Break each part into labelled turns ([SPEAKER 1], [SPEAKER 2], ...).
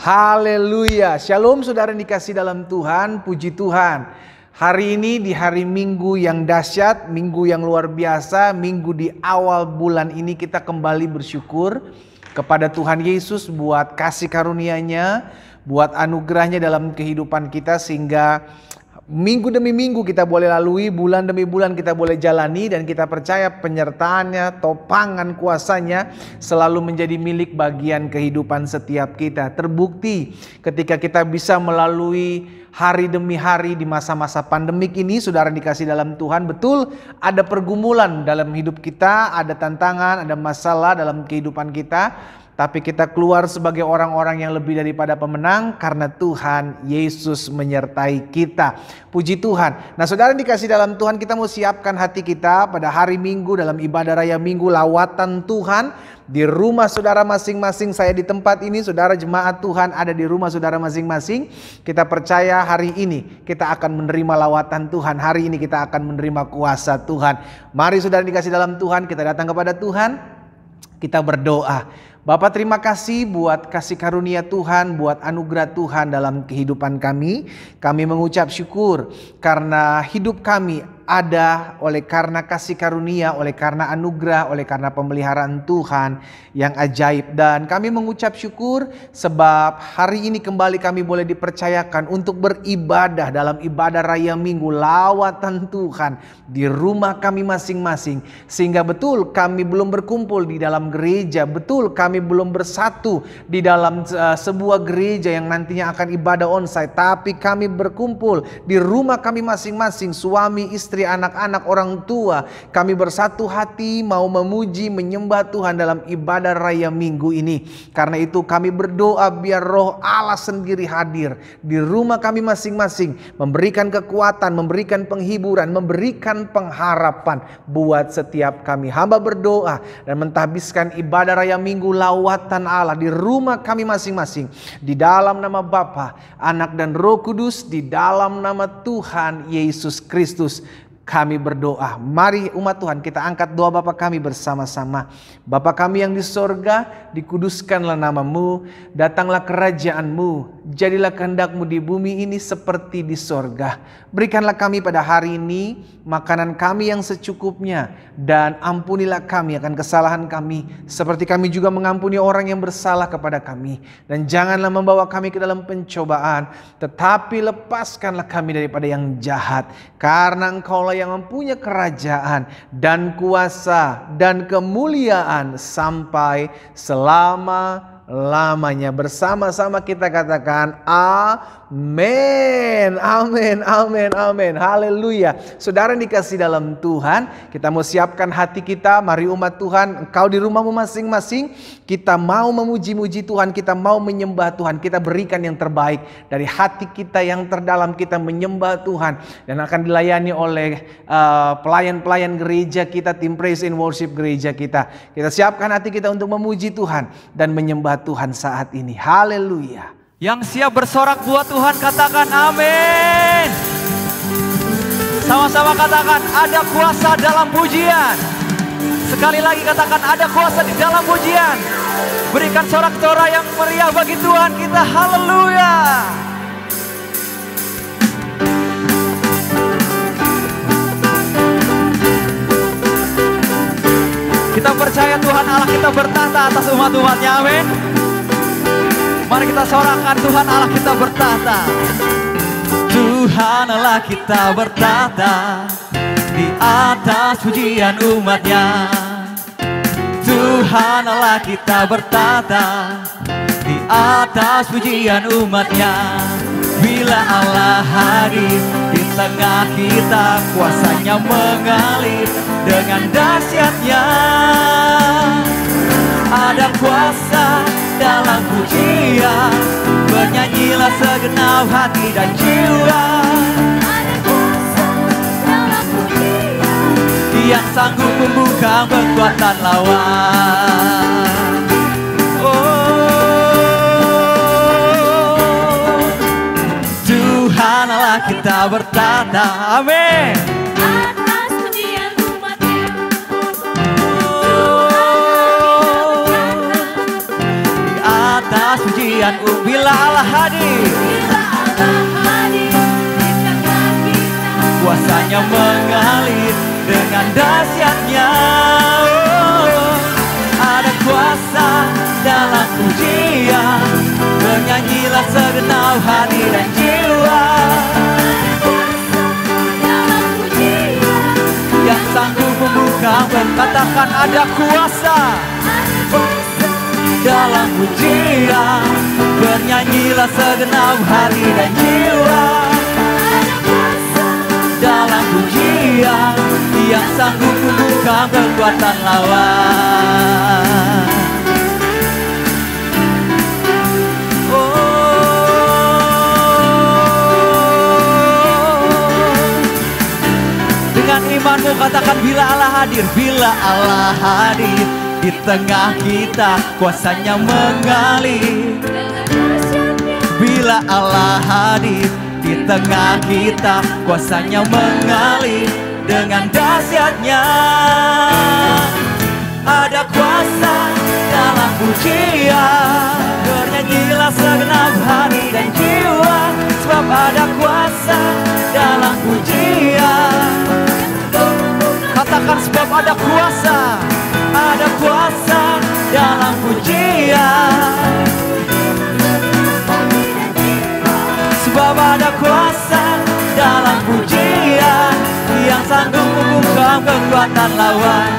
[SPEAKER 1] Haleluya. Shalom saudara yang dikasih dalam Tuhan, puji Tuhan. Hari ini di hari Minggu yang dahsyat, Minggu yang luar biasa, Minggu di awal bulan ini kita kembali bersyukur kepada Tuhan Yesus buat kasih karunia-Nya, buat anugerahnya dalam kehidupan kita sehingga minggu demi minggu kita boleh lalui, bulan demi bulan kita boleh jalani, dan kita percaya penyertaannya, topangan kuasanya selalu menjadi milik bagian kehidupan setiap kita. Terbukti ketika kita bisa melalui hari demi hari di masa-masa pandemik ini, saudara dikasih dalam Tuhan, betul ada pergumulan dalam hidup kita, ada tantangan, ada masalah dalam kehidupan kita. Tapi kita keluar sebagai orang-orang yang lebih daripada pemenang karena Tuhan Yesus menyertai kita. Puji Tuhan. Nah saudara dikasih dalam Tuhan, kita mau siapkan hati kita pada hari Minggu dalam ibadah raya Minggu lawatan Tuhan. Di rumah saudara masing-masing, saya di tempat ini, saudara jemaat Tuhan ada di rumah saudara masing-masing. Kita percaya hari ini kita akan menerima lawatan Tuhan. Hari ini kita akan menerima kuasa Tuhan. Mari saudara dikasih dalam Tuhan, kita datang kepada Tuhan. Kita berdoa. Bapak, terima kasih buat kasih karunia Tuhan, buat anugerah Tuhan dalam kehidupan kami. Kami mengucap syukur karena hidup kami ada oleh karena kasih karunia, oleh karena anugerah, oleh karena pemeliharaan Tuhan yang ajaib. Dan kami mengucap syukur sebab hari ini kembali kami boleh dipercayakan untuk beribadah dalam ibadah raya Minggu lawatan Tuhan di rumah kami masing-masing. Sehingga betul kami belum berkumpul di dalam gereja, betul kami belum bersatu di dalam sebuah gereja yang nantinya akan ibadah onsite, tapi kami berkumpul di rumah kami masing-masing, suami, istri, anak-anak, orang tua. Kami bersatu hati mau memuji, menyembah Tuhan dalam ibadah raya Minggu ini. Karena itu kami berdoa biar roh Allah sendiri hadir di rumah kami masing-masing, memberikan kekuatan, memberikan penghiburan, memberikan pengharapan buat setiap kami. Hamba berdoa dan mentahbiskan ibadah raya Minggu lawatan Allah di rumah kami masing-masing, di dalam nama Bapa, Anak dan Roh Kudus, di dalam nama Tuhan Yesus Kristus kami berdoa. Mari umat Tuhan kita angkat doa Bapa kami bersama-sama. Bapa kami yang di sorga, dikuduskanlah namamu, datanglah kerajaan-Mu, jadilah kehendak-Mu di bumi ini seperti di sorga. Berikanlah kami pada hari ini makanan kami yang secukupnya, dan ampunilah kami akan kesalahan kami seperti kami juga mengampuni orang yang bersalah kepada kami. Dan janganlah membawa kami ke dalam pencobaan, tetapi lepaskanlah kami daripada yang jahat, karena Engkaulah yang mempunyai kerajaan dan kuasa dan kemuliaan sampai selama-lamanya. Bersama-sama kita katakan amin, amin, amin, amin. Haleluya. Saudara yang dikasih dalam Tuhan, kita mau siapkan hati kita. Mari umat Tuhan, engkau di rumahmu masing-masing, kita mau memuji-muji Tuhan, kita mau menyembah Tuhan, kita berikan yang terbaik dari hati kita yang terdalam, kita menyembah Tuhan, dan akan dilayani oleh pelayan-pelayan gereja kita, tim praise and worship gereja kita. Kita siapkan hati kita untuk memuji Tuhan dan menyembah Tuhan saat ini. Haleluya.
[SPEAKER 2] Yang siap bersorak buat Tuhan katakan amin. Sama-sama katakan ada kuasa dalam pujian. Sekali lagi katakan ada kuasa di dalam pujian. Berikan sorak-sorai yang meriah bagi Tuhan kita. Haleluya. Kita percaya Tuhan Allah kita bertahta atas umat-umatnya, amin. Mari kita sorakan Tuhan Allah kita bertahta. Tuhan Allah kita bertahta di atas pujian umatnya. Tuhan Allah kita bertahta di atas pujian umatnya. Bila Allah hadir di tengah kita, kuasanya mengalir dengan dahsyatnya. Ada kuasa dalam pujian, bernyanyilah segenap hati dan jiwa. Ada kuasa dalam pujian, yang sanggup membuka kekuatan lawan. Oh, Tuhan Allah kita bertahta, amin. Atas pujian umatnya. Di atas pujian kepastian bila Allah hadir. Kuasanya mengalir dengan dahsyatnya. Ada kuasa dalam pujian, bernyanyilah segenap hati dan jiwa. Yang sanggup membuka, katakan ada kuasa dalam pujian, bernyanyilah segenap hati dan jiwa. Dalam pujian, yang sanggup membuka kekuatan lawan. Dengan imanmu katakan bila Allah hadir, bila Allah hadir di tengah kita, kuasanya mengalir. Bila Allah hadir di tengah kita, kuasanya mengalir dengan dahsyatnya. Ada kuasa dalam pujian, bernyanyilah segenap hati dan jiwa. Sebab ada kuasa dalam pujian. Katakan sebab ada kuasa dalam pujian. Sebab ada kuasa dalam pujian, yang sanggup membungkam kekuatan lawan.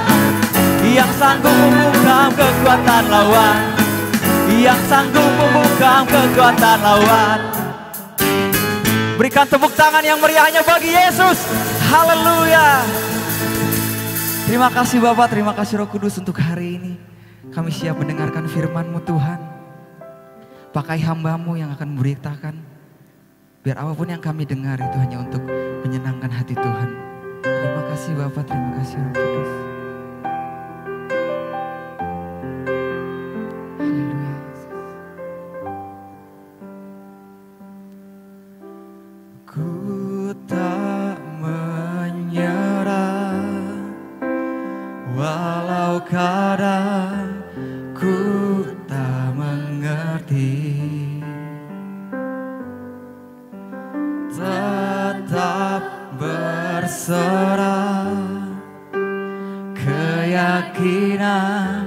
[SPEAKER 2] Yang sanggup membungkam kekuatan lawan. Yang sanggup membungkam kekuatan lawan. Berikan tepuk tangan yang meriahnya bagi Yesus. Haleluya. Terima kasih Bapak, terima kasih Roh Kudus untuk hari ini. Kami siap mendengarkan firman-Mu Tuhan. Pakai hamba-Mu yang akan memberitakan. Biar apapun yang kami dengar itu hanya untuk menyenangkan hati Tuhan. Terima kasih Bapak, terima kasih Roh Kudus. Haleluya. Ku tak menyerah, walau kadang ku tak mengerti. Tetap berserah, keyakinan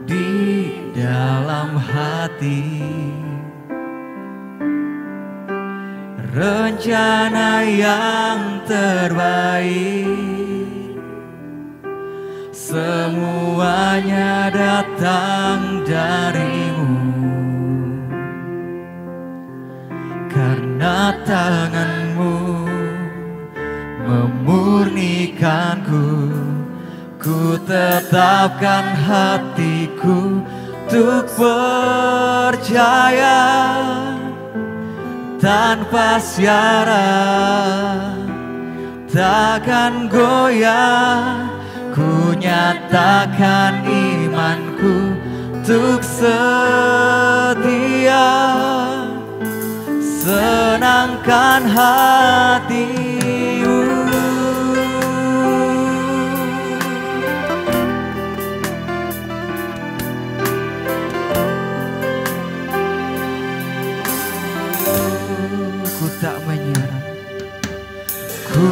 [SPEAKER 2] di dalam hati. Rencana yang terbaik semuanya datang darimu. Karena tangan-Mu memurnikanku, ku tetapkan hatiku untuk percaya. Tanpa syarat, takkan goyah, ku nyatakan imanku untuk setia. Senangkan hatimu. Ku tak menyerah, ku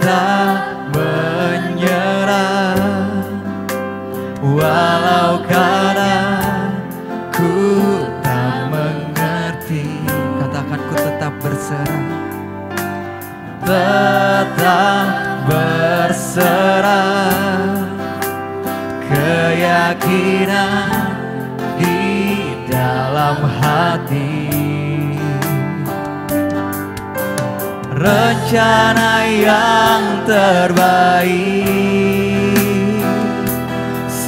[SPEAKER 2] tak menyerah, walau kadang ku tak mengerti. Katakan ku tetap berserah, tetap berserah, keyakinan di dalam hati. Rencana yang terbaik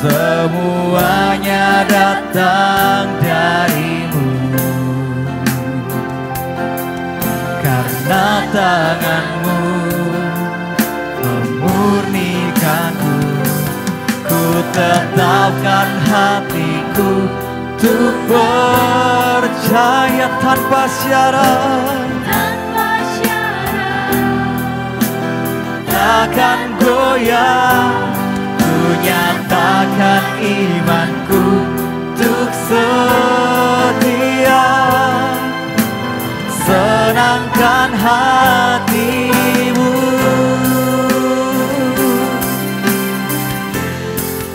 [SPEAKER 2] semuanya datang darimu. Karena tangan-Mu memurnikanku, ku tetapkan hatiku untuk percaya tanpa syarat. Takkan goyah, ku nyatakan imanku untuk setia. senangkan hatimu,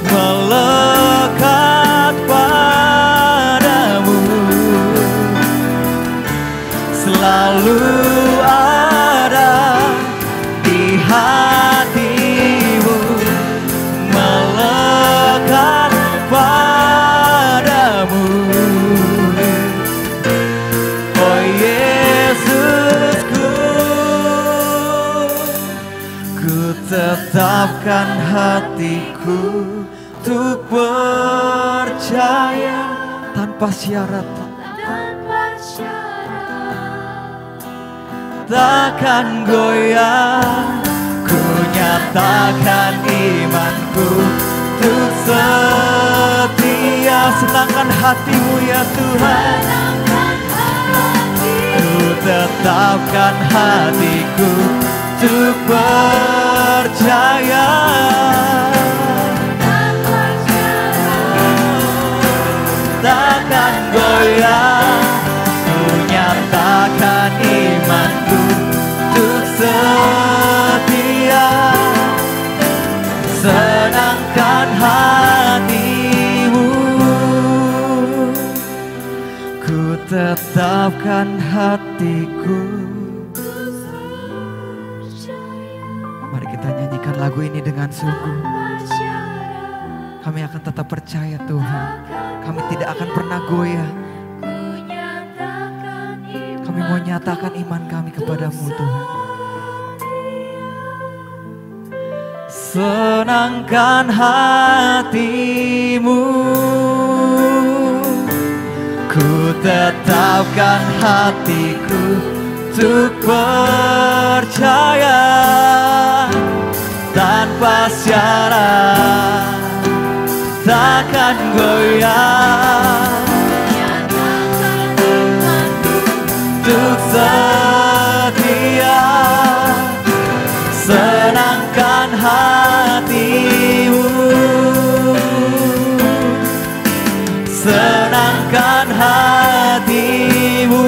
[SPEAKER 2] melekat padamu, selalu ada di hatimu, melekat padamu. Oh Yesusku, ku tetapkan hatiku untuk percaya tanpa syarat, takkan goyah. Ku nyatakan imanku untuk setia. Senangkan hatimu ya Tuhan, ku tetapkan hatiku untuk percaya. Takkan goyah, ku nyatakan imanku untuk setia. Senangkan hatimu, ku tetapkan hatiku. Mari kita nyanyikan lagu ini dengan sungguh. Kami akan tetap percaya Tuhan, kami tidak akan pernah goyah. Kami mau nyatakan iman kami kepadamu Tuhan. Senangkan hatimu, ku tetapkan hatiku untuk percaya tanpa syarat, takkan goyah. Untuk setia, senangkan hatimu, senangkan hatimu,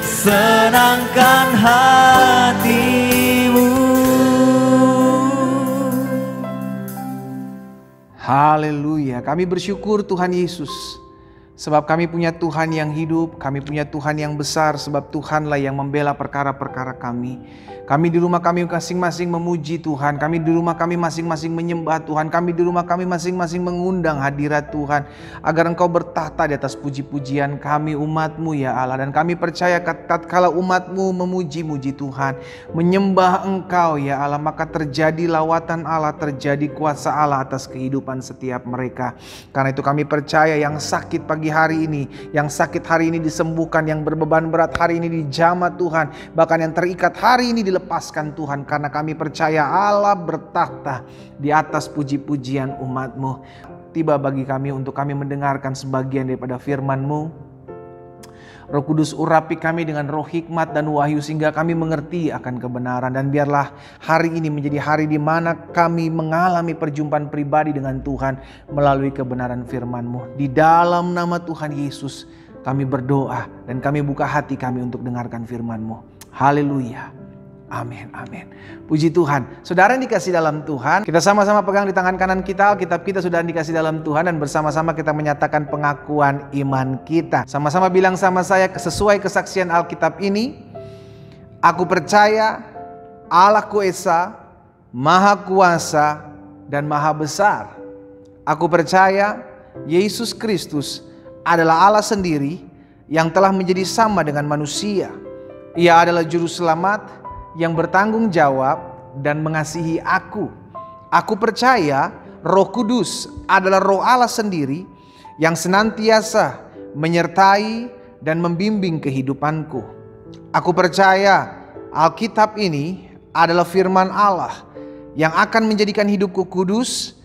[SPEAKER 2] senangkan hatimu.
[SPEAKER 1] Haleluya, kami bersyukur Tuhan Yesus. Sebab kami punya Tuhan yang hidup, kami punya Tuhan yang besar, sebab Tuhanlah yang membela perkara-perkara kami. Kami di rumah kami masing-masing memuji Tuhan, kami di rumah kami masing-masing menyembah Tuhan, kami di rumah kami masing-masing mengundang hadirat Tuhan, agar Engkau bertahta di atas puji-pujian kami umat-Mu ya Allah. Dan kami percaya tatkala umat-Mu memuji-muji Tuhan, menyembah Engkau ya Allah, maka terjadi lawatan Allah, terjadi kuasa Allah atas kehidupan setiap mereka. Karena itu kami percaya yang sakit pagi hari ini, yang sakit hari ini disembuhkan, yang berbeban berat hari ini dijamah Tuhan, bahkan yang terikat hari ini dilepaskan Tuhan, karena kami percaya Allah bertahta di atas puji-pujian umat-Mu. Tiba bagi kami untuk kami mendengarkan sebagian daripada firman-Mu. Roh Kudus urapi kami dengan roh hikmat dan wahyu sehingga kami mengerti akan kebenaran. Dan biarlah hari ini menjadi hari di mana kami mengalami perjumpaan pribadi dengan Tuhan melalui kebenaran firman-Mu. Di dalam nama Tuhan Yesus kami berdoa dan kami buka hati kami untuk dengarkan firman-Mu. Haleluya. Amin, amin. Puji Tuhan. Saudara yang dikasih dalam Tuhan, kita sama-sama pegang di tangan kanan kita Alkitab kita, sudah dikasih dalam Tuhan, dan bersama-sama kita menyatakan pengakuan iman kita. Sama-sama bilang sama saya sesuai kesaksian Alkitab ini. Aku percaya Allahku Esa, Maha Kuasa dan Maha Besar. Aku percaya Yesus Kristus adalah Allah sendiri yang telah menjadi sama dengan manusia. Ia adalah juru selamat yang bertanggung jawab dan mengasihi aku. Aku percaya Roh Kudus adalah Roh Allah sendiri yang senantiasa menyertai dan membimbing kehidupanku. Aku percaya Alkitab ini adalah firman Allah yang akan menjadikan hidupku kudus,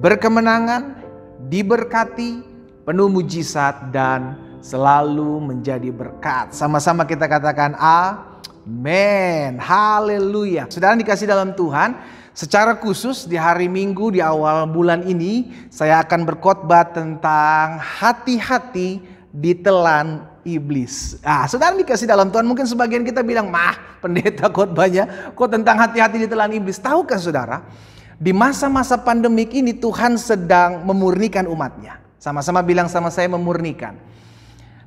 [SPEAKER 1] berkemenangan, diberkati, penuh mujizat, dan selalu menjadi berkat. Sama-sama kita katakan amin. Haleluya. Saudara dikasih dalam Tuhan, secara khusus di hari Minggu di awal bulan ini saya akan berkhotbah tentang hati-hati ditelan iblis. Saudara dikasih dalam Tuhan, mungkin sebagian kita bilang, pendeta khotbahnya kok tentang hati-hati ditelan iblis. Tahukah saudara, di masa-masa pandemik ini Tuhan sedang memurnikan umatnya. Sama-sama bilang sama saya, memurnikan.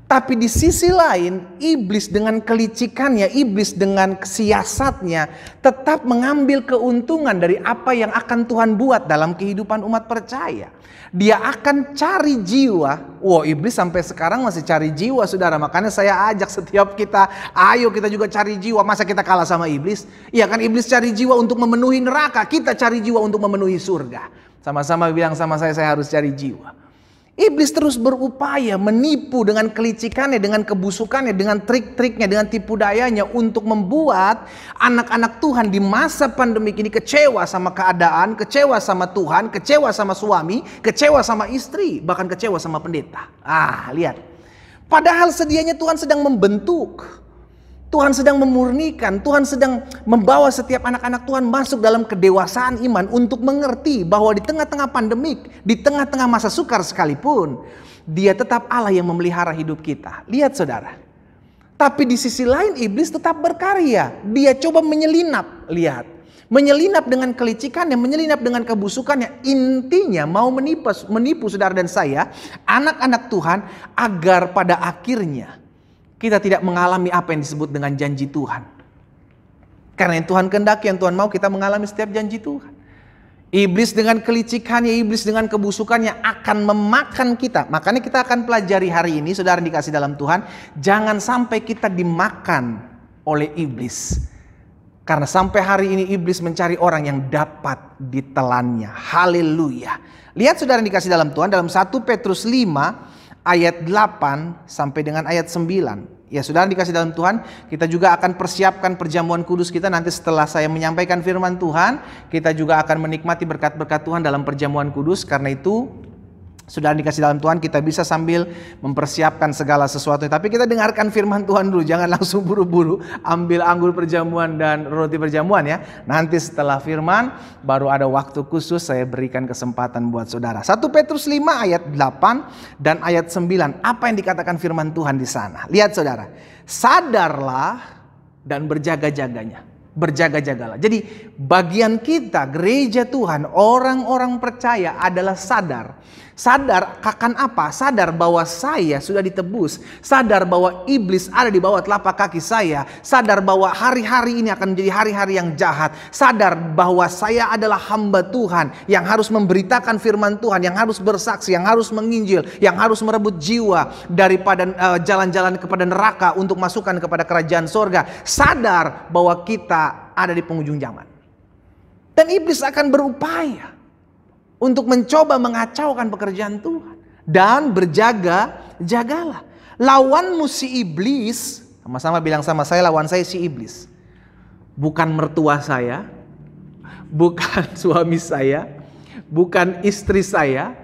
[SPEAKER 1] Tapi di sisi lain, iblis dengan kelicikannya, iblis dengan siasatnya tetap mengambil keuntungan dari apa yang akan Tuhan buat dalam kehidupan umat percaya. Dia akan cari jiwa. Iblis sampai sekarang masih cari jiwa, saudara. Makanya saya ajak setiap kita, ayo kita juga cari jiwa. Masa kita kalah sama iblis? Iya kan, iblis cari jiwa untuk memenuhi neraka, kita cari jiwa untuk memenuhi surga. Sama-sama bilang sama saya harus cari jiwa. Iblis terus berupaya menipu dengan kelicikannya, dengan kebusukannya, dengan trik-triknya, dengan tipu dayanya untuk membuat anak-anak Tuhan di masa pandemik ini kecewa sama keadaan, kecewa sama Tuhan, kecewa sama suami, kecewa sama istri, bahkan kecewa sama pendeta. Lihat. Padahal sedianya Tuhan sedang membentuk. Tuhan sedang memurnikan, Tuhan sedang membawa setiap anak-anak Tuhan masuk dalam kedewasaan iman untuk mengerti bahwa di tengah-tengah pandemik, di tengah-tengah masa sukar sekalipun, Dia tetap Allah yang memelihara hidup kita. Lihat saudara. Tapi di sisi lain iblis tetap berkarya. Dia coba menyelinap, lihat. Menyelinap dengan kelicikannya, menyelinap dengan kebusukannya. Intinya mau menipu saudara dan saya, anak-anak Tuhan, agar pada akhirnya kita tidak mengalami apa yang disebut dengan janji Tuhan. Karena yang Tuhan kehendaki, yang Tuhan mau, kita mengalami setiap janji Tuhan. Iblis dengan kelicikannya, iblis dengan kebusukannya akan memakan kita. Makanya kita akan pelajari hari ini, saudara dikasih dalam Tuhan, jangan sampai kita dimakan oleh iblis. Karena sampai hari ini iblis mencari orang yang dapat ditelannya. Haleluya. Lihat saudara dikasih dalam Tuhan, dalam 1 Petrus 5 ayat 8 sampai dengan ayat 9. Ya saudara dikasih dalam Tuhan, kita juga akan persiapkan perjamuan kudus kita. Nanti setelah saya menyampaikan firman Tuhan, kita juga akan menikmati berkat-berkat Tuhan dalam perjamuan kudus. Karena itu saudara dikasih dalam Tuhan, kita bisa sambil mempersiapkan segala sesuatu. Tapi kita dengarkan firman Tuhan dulu, jangan langsung buru-buru ambil anggur perjamuan dan roti perjamuan ya. Nanti setelah firman baru ada waktu khusus saya berikan kesempatan buat saudara. 1 Petrus 5 ayat 8 dan ayat 9. Apa yang dikatakan firman Tuhan di sana? Lihat saudara. Sadarlah dan berjaga-jaganya. Berjaga-jagalah. Jadi bagian kita, gereja Tuhan, orang-orang percaya adalah sadar. Sadar akan apa? Sadar bahwa saya sudah ditebus. Sadar bahwa iblis ada di bawah telapak kaki saya. Sadar bahwa hari-hari ini akan menjadi hari-hari yang jahat. Sadar bahwa saya adalah hamba Tuhan yang harus memberitakan firman Tuhan, yang harus bersaksi, yang harus menginjil, yang harus merebut jiwa daripada jalan-jalan kepada neraka untuk masukkan kepada kerajaan sorga. Sadar bahwa kita ada di penghujung zaman. Dan iblis akan berupaya untuk mencoba mengacaukan pekerjaan Tuhan. Dan berjaga-jagalah. Lawanmu si iblis, sama-sama bilang sama saya, lawan saya si iblis. Bukan mertua saya, bukan suami saya, bukan istri saya,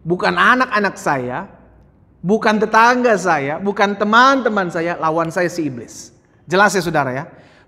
[SPEAKER 1] bukan anak-anak saya, bukan tetangga saya, bukan teman-teman saya, lawan saya si iblis. Jelas ya saudara ya.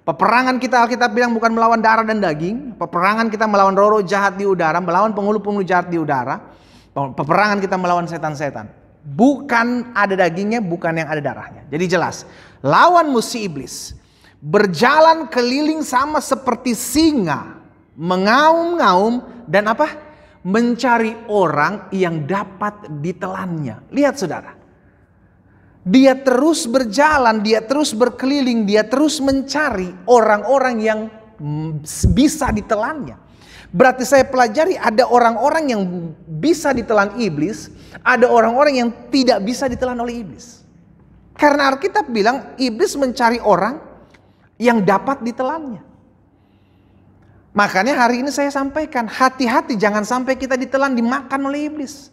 [SPEAKER 1] Peperangan kita, Alkitab bilang bukan melawan darah dan daging. Peperangan kita melawan roh-roh jahat di udara, melawan penghulu-penghulu jahat di udara. Peperangan kita melawan setan-setan. Bukan ada dagingnya, bukan yang ada darahnya. Jadi jelas, lawan musuh iblis berjalan keliling sama seperti singa, mengaum-ngaum dan apa? Mencari orang yang dapat ditelannya. Lihat saudara. Dia terus berjalan, dia terus berkeliling, dia terus mencari orang-orang yang bisa ditelannya. Berarti saya pelajari ada orang-orang yang bisa ditelan iblis, ada orang-orang yang tidak bisa ditelan oleh iblis. Karena Alkitab bilang iblis mencari orang yang dapat ditelannya. Makanya hari ini saya sampaikan, hati-hati jangan sampai kita ditelan, dimakan oleh iblis.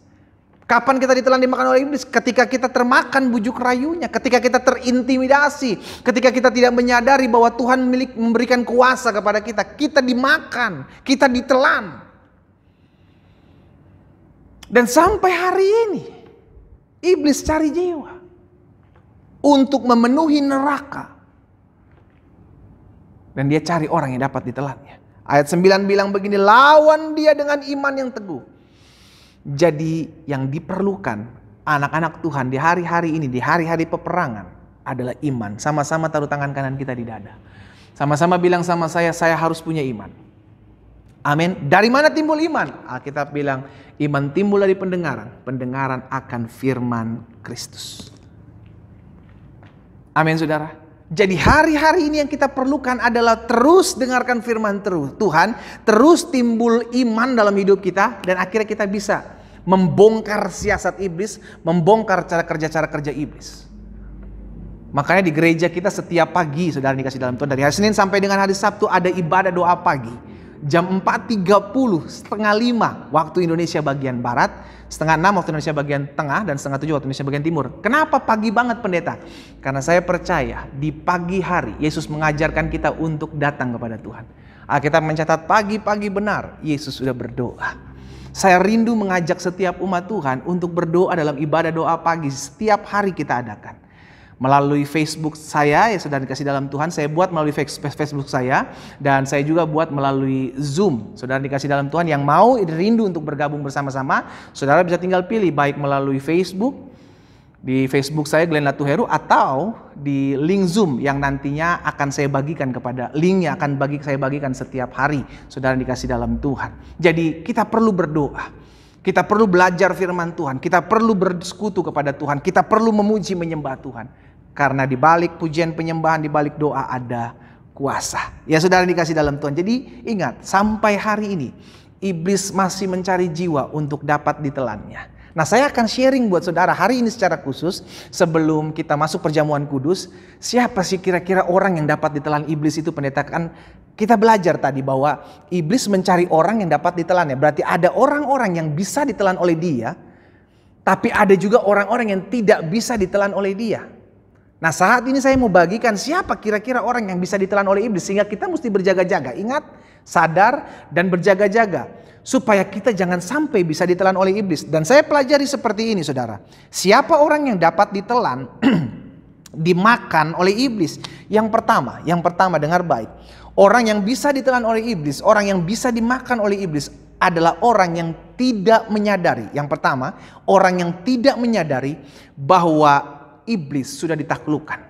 [SPEAKER 1] Kapan kita ditelan dimakan oleh iblis? Ketika kita termakan bujuk rayunya, ketika kita terintimidasi, ketika kita tidak menyadari bahwa Tuhan memberikan kuasa kepada kita, kita dimakan, kita ditelan. Dan sampai hari ini, iblis cari jiwa untuk memenuhi neraka. Dan dia cari orang yang dapat ditelannya. Ayat 9 bilang begini, lawan dia dengan iman yang teguh. Jadi yang diperlukan anak-anak Tuhan di hari-hari ini, di hari-hari peperangan adalah iman. Sama-sama taruh tangan kanan kita di dada. Sama-sama bilang sama saya harus punya iman. Amin. Dari mana timbul iman? Alkitab bilang, iman timbul dari pendengaran. Pendengaran akan firman Kristus. Amin, saudara. Jadi hari-hari ini yang kita perlukan adalah terus dengarkan firman Tuhan, terus timbul iman dalam hidup kita, dan akhirnya kita bisa membongkar siasat iblis, membongkar cara kerja iblis. Makanya di gereja kita setiap pagi, saudara dikasih dalam Tuhan, dari hari Senin sampai dengan hari Sabtu ada ibadah doa pagi. Jam 4.30, setengah 5 waktu Indonesia bagian Barat, setengah 6 waktu Indonesia bagian Tengah, dan setengah 7 waktu Indonesia bagian Timur. Kenapa pagi banget pendeta? Karena saya percaya di pagi hari Yesus mengajarkan kita untuk datang kepada Tuhan. Alkitab mencatat pagi-pagi benar Yesus sudah berdoa. Saya rindu mengajak setiap umat Tuhan untuk berdoa dalam ibadah doa pagi setiap hari kita adakan. Melalui Facebook saya, ya saudara dikasih dalam Tuhan, saya buat melalui Facebook saya, dan saya juga buat melalui Zoom. Saudara dikasih dalam Tuhan yang mau rindu untuk bergabung bersama-sama, saudara bisa tinggal pilih baik melalui Facebook, di Facebook saya Glenn Latuheru, atau di link Zoom yang nantinya akan saya bagikan linknya akan saya bagikan setiap hari, saudara dikasih dalam Tuhan. Jadi kita perlu berdoa. Kita perlu belajar firman Tuhan, kita perlu bersekutu kepada Tuhan, kita perlu memuji menyembah Tuhan. Karena di balik pujian penyembahan, di balik doa ada kuasa. Ya saudara dikasih dalam Tuhan. Jadi ingat, sampai hari ini iblis masih mencari jiwa untuk dapat ditelannya. Nah, saya akan sharing buat saudara hari ini secara khusus sebelum kita masuk perjamuan kudus. Siapa sih kira-kira orang yang dapat ditelan iblis itu, pendeta? Kan kita belajar tadi bahwa iblis mencari orang yang dapat ditelannya. Berarti ada orang-orang yang bisa ditelan oleh dia, tapi ada juga orang-orang yang tidak bisa ditelan oleh dia. Nah, saat ini saya mau bagikan siapa kira-kira orang yang bisa ditelan oleh iblis, sehingga kita mesti berjaga-jaga. Ingat, sadar dan berjaga-jaga supaya kita jangan sampai bisa ditelan oleh iblis. Dan saya pelajari seperti ini, saudara. Siapa orang yang dapat ditelan dimakan oleh iblis? Yang pertama dengar baik. Orang yang bisa ditelan oleh iblis, orang yang bisa dimakan oleh iblis adalah orang yang tidak menyadari. Yang pertama, orang yang tidak menyadari bahwa iblis sudah ditaklukkan.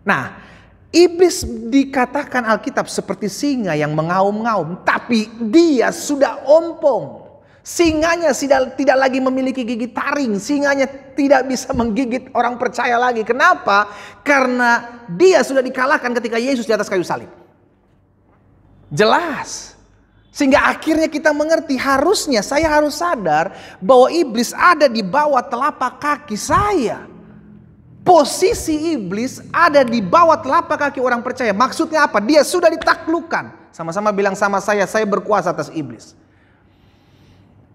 [SPEAKER 1] Nah, iblis dikatakan Alkitab seperti singa yang mengaum-ngaum, tapi dia sudah ompong. Singanya tidak lagi memiliki gigi taring, singanya tidak bisa menggigit orang percaya lagi. Kenapa? Karena dia sudah dikalahkan ketika Yesus di atas kayu salib. Jelas. Sehingga akhirnya kita mengerti, harusnya saya harus sadar bahwa iblis ada di bawah telapak kaki saya. Posisi iblis ada di bawah telapak kaki orang percaya. Maksudnya apa? Dia sudah ditaklukkan. Sama-sama bilang sama saya berkuasa atas iblis.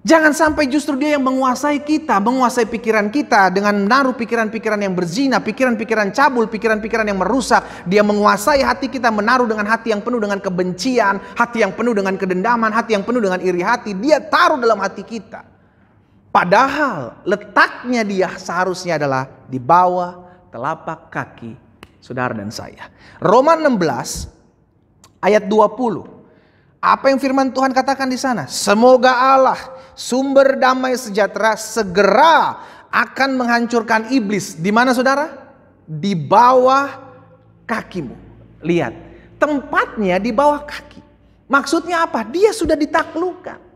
[SPEAKER 1] Jangan sampai justru dia yang menguasai kita, menguasai pikiran kita dengan menaruh pikiran-pikiran yang berzina, pikiran-pikiran cabul, pikiran-pikiran yang merusak. Dia menguasai hati kita, menaruh dengan hati yang penuh dengan kebencian, hati yang penuh dengan kedendaman, hati yang penuh dengan iri hati. Dia taruh dalam hati kita. Padahal letaknya dia seharusnya adalah di bawah telapak kaki saudara dan saya. Roma 16 ayat 20. Apa yang firman Tuhan katakan di sana? Semoga Allah, sumber damai sejahtera, segera akan menghancurkan iblis. Di mana saudara? Di bawah kakimu. Lihat, tempatnya di bawah kaki. Maksudnya apa? Dia sudah ditaklukkan.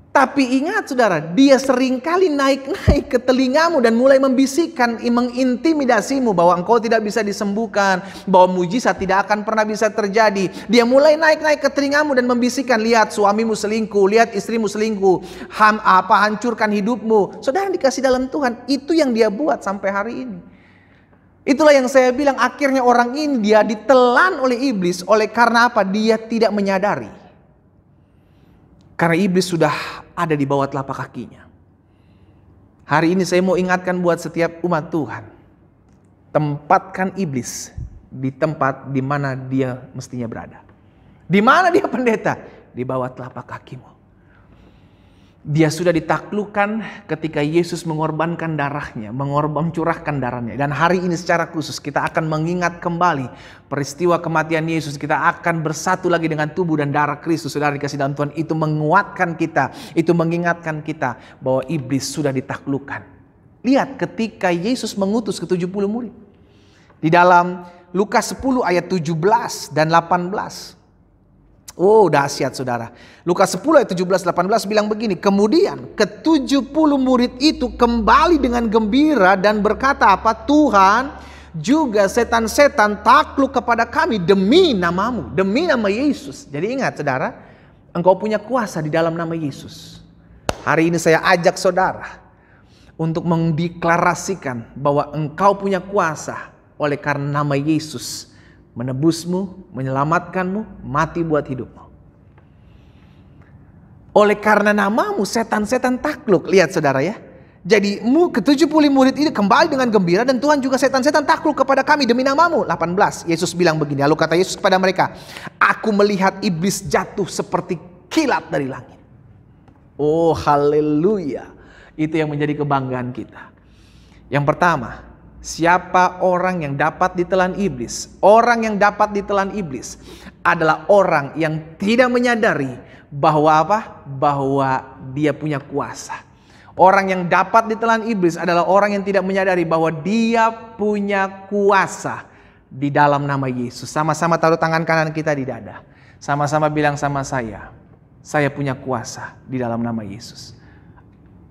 [SPEAKER 1] Tapi ingat saudara, dia seringkali naik-naik ke telingamu dan mulai membisikkan, mengintimidasimu bahwa engkau tidak bisa disembuhkan, bahwa mujizat tidak akan pernah bisa terjadi. Dia mulai naik-naik ke telingamu dan membisikkan, lihat suamimu selingkuh, lihat istrimu selingkuh, hancurkan hidupmu. Saudara yang dikasih dalam Tuhan, itu yang dia buat sampai hari ini. Itulah yang saya bilang, akhirnya orang ini dia ditelan oleh iblis oleh karena apa? Dia tidak menyadari. Karena iblis sudah ada di bawah telapak kakinya. Hari ini saya mau ingatkan buat setiap umat Tuhan. Tempatkan iblis di tempat di mana dia mestinya berada. Di mana dia pendeta? Di bawah telapak kakimu. Dia sudah ditaklukkan ketika Yesus mengorbankan darahnya, mencurahkan darahnya. Dan hari ini secara khusus kita akan mengingat kembali peristiwa kematian Yesus. Kita akan bersatu lagi dengan tubuh dan darah Kristus. Saudara dikasih dalam Tuhan, itu menguatkan kita, itu mengingatkan kita bahwa iblis sudah ditaklukkan. Lihat ketika Yesus mengutus ke-70 murid. Di dalam Lukas 10 ayat 17 dan 18. Oh dahsyat saudara. Lukas 10 ayat 17-18 bilang begini. Kemudian ke-70 murid itu kembali dengan gembira dan berkata apa? Tuhan, juga setan-setan takluk kepada kami demi namamu. Demi nama Yesus. Jadi ingat saudara, engkau punya kuasa di dalam nama Yesus. Hari ini saya ajak saudara untuk mendeklarasikan bahwa engkau punya kuasa oleh karena nama Yesus. Menebusmu, menyelamatkanmu, mati buat hidupmu. Oleh karena namamu setan-setan takluk. Lihat saudara ya. Jadi ke-70 murid ini kembali dengan gembira dan Tuhan juga setan-setan takluk kepada kami demi namamu. 18. Yesus bilang begini. Lalu kata Yesus kepada mereka, aku melihat iblis jatuh seperti kilat dari langit. Oh haleluya. Itu yang menjadi kebanggaan kita. Yang pertama, siapa orang yang dapat ditelan iblis? Orang yang dapat ditelan iblis adalah orang yang tidak menyadari bahwa apa? Bahwa dia punya kuasa. Orang yang dapat ditelan iblis adalah orang yang tidak menyadari bahwa dia punya kuasa di dalam nama Yesus. Sama-sama taruh tangan kanan kita di dada. Sama-sama bilang sama saya punya kuasa di dalam nama Yesus.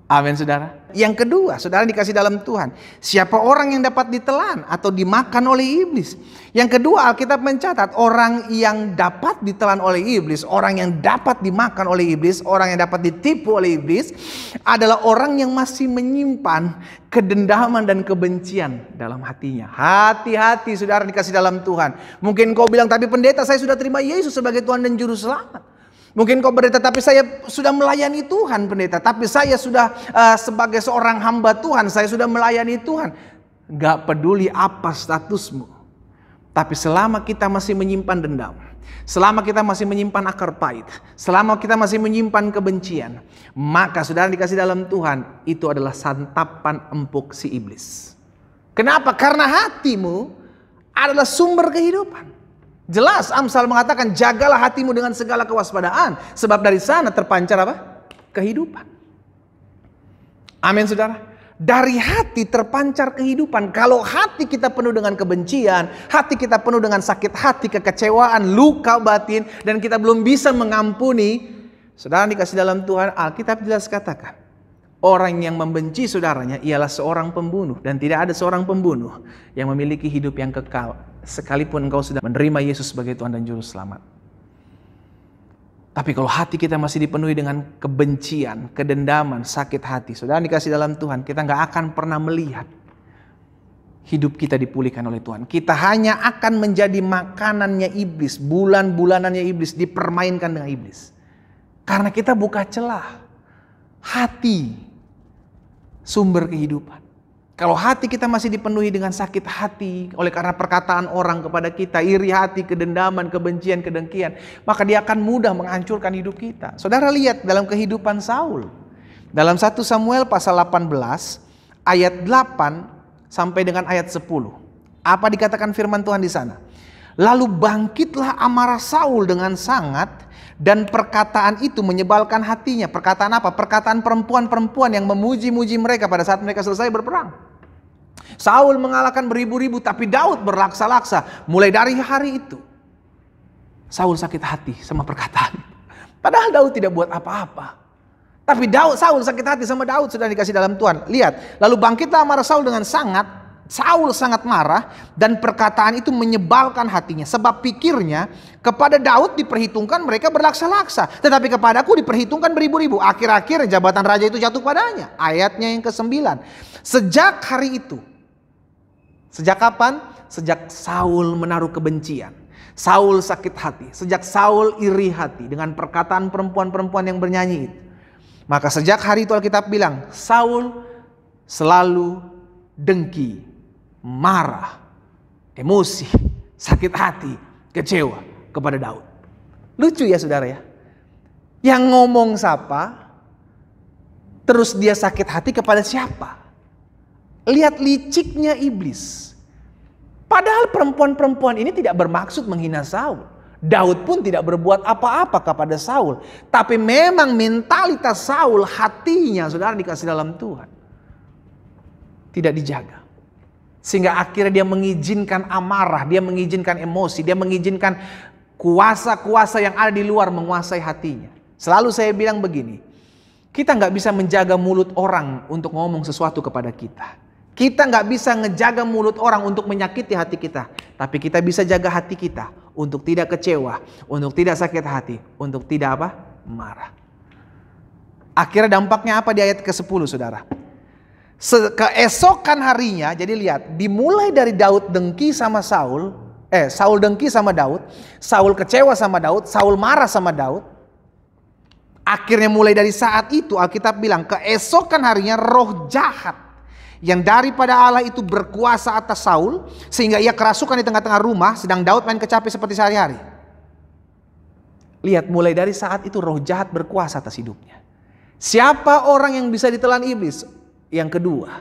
[SPEAKER 1] Amin saudara. Yang kedua, saudara dikasih dalam Tuhan, siapa orang yang dapat ditelan atau dimakan oleh iblis? Yang kedua, Alkitab mencatat orang yang dapat ditelan oleh iblis, orang yang dapat dimakan oleh iblis, orang yang dapat ditipu oleh iblis adalah orang yang masih menyimpan kedendaman dan kebencian dalam hatinya. Hati-hati saudara dikasih dalam Tuhan. Mungkin kau bilang, tapi pendeta saya sudah terima Yesus sebagai Tuhan dan Juru Selamat. Mungkin kau pendeta, tapi saya sudah melayani Tuhan pendeta. Tapi saya sudah sebagai seorang hamba Tuhan, saya sudah melayani Tuhan. Gak peduli apa statusmu. Tapi selama kita masih menyimpan dendam, selama kita masih menyimpan akar pahit, selama kita masih menyimpan kebencian, maka saudara dikasih dalam Tuhan, itu adalah santapan empuk si iblis. Kenapa? Karena hatimu adalah sumber kehidupan. Jelas Amsal mengatakan jagalah hatimu dengan segala kewaspadaan. Sebab dari sana terpancar apa? Kehidupan. Amin saudara. Dari hati terpancar kehidupan. Kalau hati kita penuh dengan kebencian, hati kita penuh dengan sakit hati, kekecewaan, luka batin, dan kita belum bisa mengampuni, saudara dikasih dalam Tuhan, Alkitab jelas katakan, orang yang membenci saudaranya ialah seorang pembunuh. Dan tidak ada seorang pembunuh yang memiliki hidup yang kekal sekalipun engkau sudah menerima Yesus sebagai Tuhan dan Juru Selamat. Tapi kalau hati kita masih dipenuhi dengan kebencian, kedendaman, sakit hati, saudara dikasih dalam Tuhan, kita gak akan pernah melihat hidup kita dipulihkan oleh Tuhan. Kita hanya akan menjadi makanannya iblis, bulan-bulanannya iblis, dipermainkan dengan iblis. Karena kita buka celah. Hati sumber kehidupan. Kalau hati kita masih dipenuhi dengan sakit hati oleh karena perkataan orang kepada kita, iri hati, kedendaman, kebencian, kedengkian, maka dia akan mudah menghancurkan hidup kita. Saudara lihat dalam kehidupan Saul. Dalam 1 Samuel pasal 18 ayat 8 sampai dengan ayat 10. Apa dikatakan firman Tuhan di sana? Lalu bangkitlah amarah Saul dengan sangat, dan perkataan itu menyebalkan hatinya. Perkataan apa? Perkataan perempuan-perempuan yang memuji-muji mereka pada saat mereka selesai berperang. Saul mengalahkan beribu-ribu, tapi Daud berlaksa-laksa. Mulai dari hari itu, Saul sakit hati sama perkataan. Padahal Daud tidak buat apa-apa. Tapi Saul sakit hati sama Daud, sudah dikasih dalam Tuhan. Lihat, lalu bangkitlah amarah Saul dengan sangat. Saul sangat marah dan perkataan itu menyebalkan hatinya. Sebab pikirnya kepada Daud diperhitungkan mereka berlaksa-laksa. Tetapi kepadaku diperhitungkan beribu-ribu. Akhir-akhir jabatan raja itu jatuh padanya. Ayatnya yang ke-9. Sejak hari itu. Sejak kapan? Sejak Saul menaruh kebencian. Saul sakit hati. Sejak Saul iri hati dengan perkataan perempuan-perempuan yang bernyanyi itu. Maka sejak hari itu Alkitab bilang, Saul selalu dengki, marah, emosi, sakit hati, kecewa kepada Daud. Lucu ya saudara ya. Yang ngomong siapa? Terus dia sakit hati kepada siapa? Lihat liciknya iblis. Padahal perempuan-perempuan ini tidak bermaksud menghina Saul. Daud pun tidak berbuat apa-apa kepada Saul. Tapi memang mentalitas Saul, hatinya, saudara dikasih dalam Tuhan, tidak dijaga. Sehingga akhirnya dia mengizinkan amarah, dia mengizinkan emosi, dia mengizinkan kuasa-kuasa yang ada di luar menguasai hatinya. Selalu saya bilang begini, kita nggak bisa menjaga mulut orang untuk ngomong sesuatu kepada kita. Kita nggak bisa ngejaga mulut orang untuk menyakiti hati kita. Tapi kita bisa jaga hati kita untuk tidak kecewa, untuk tidak sakit hati, untuk tidak apa? Marah. Akhirnya dampaknya apa di ayat ke-10, saudara? Keesokan harinya, jadi lihat, dimulai dari Daud dengki sama Saul, Saul dengki sama Daud, Saul kecewa sama Daud, Saul marah sama Daud. Akhirnya mulai dari saat itu Alkitab bilang keesokan harinya roh jahat yang daripada Allah itu berkuasa atas Saul, sehingga ia kerasukan di tengah-tengah rumah, sedang Daud main kecapi seperti sehari-hari. Lihat, mulai dari saat itu roh jahat berkuasa atas hidupnya. Siapa orang yang bisa ditelan iblis? Yang kedua,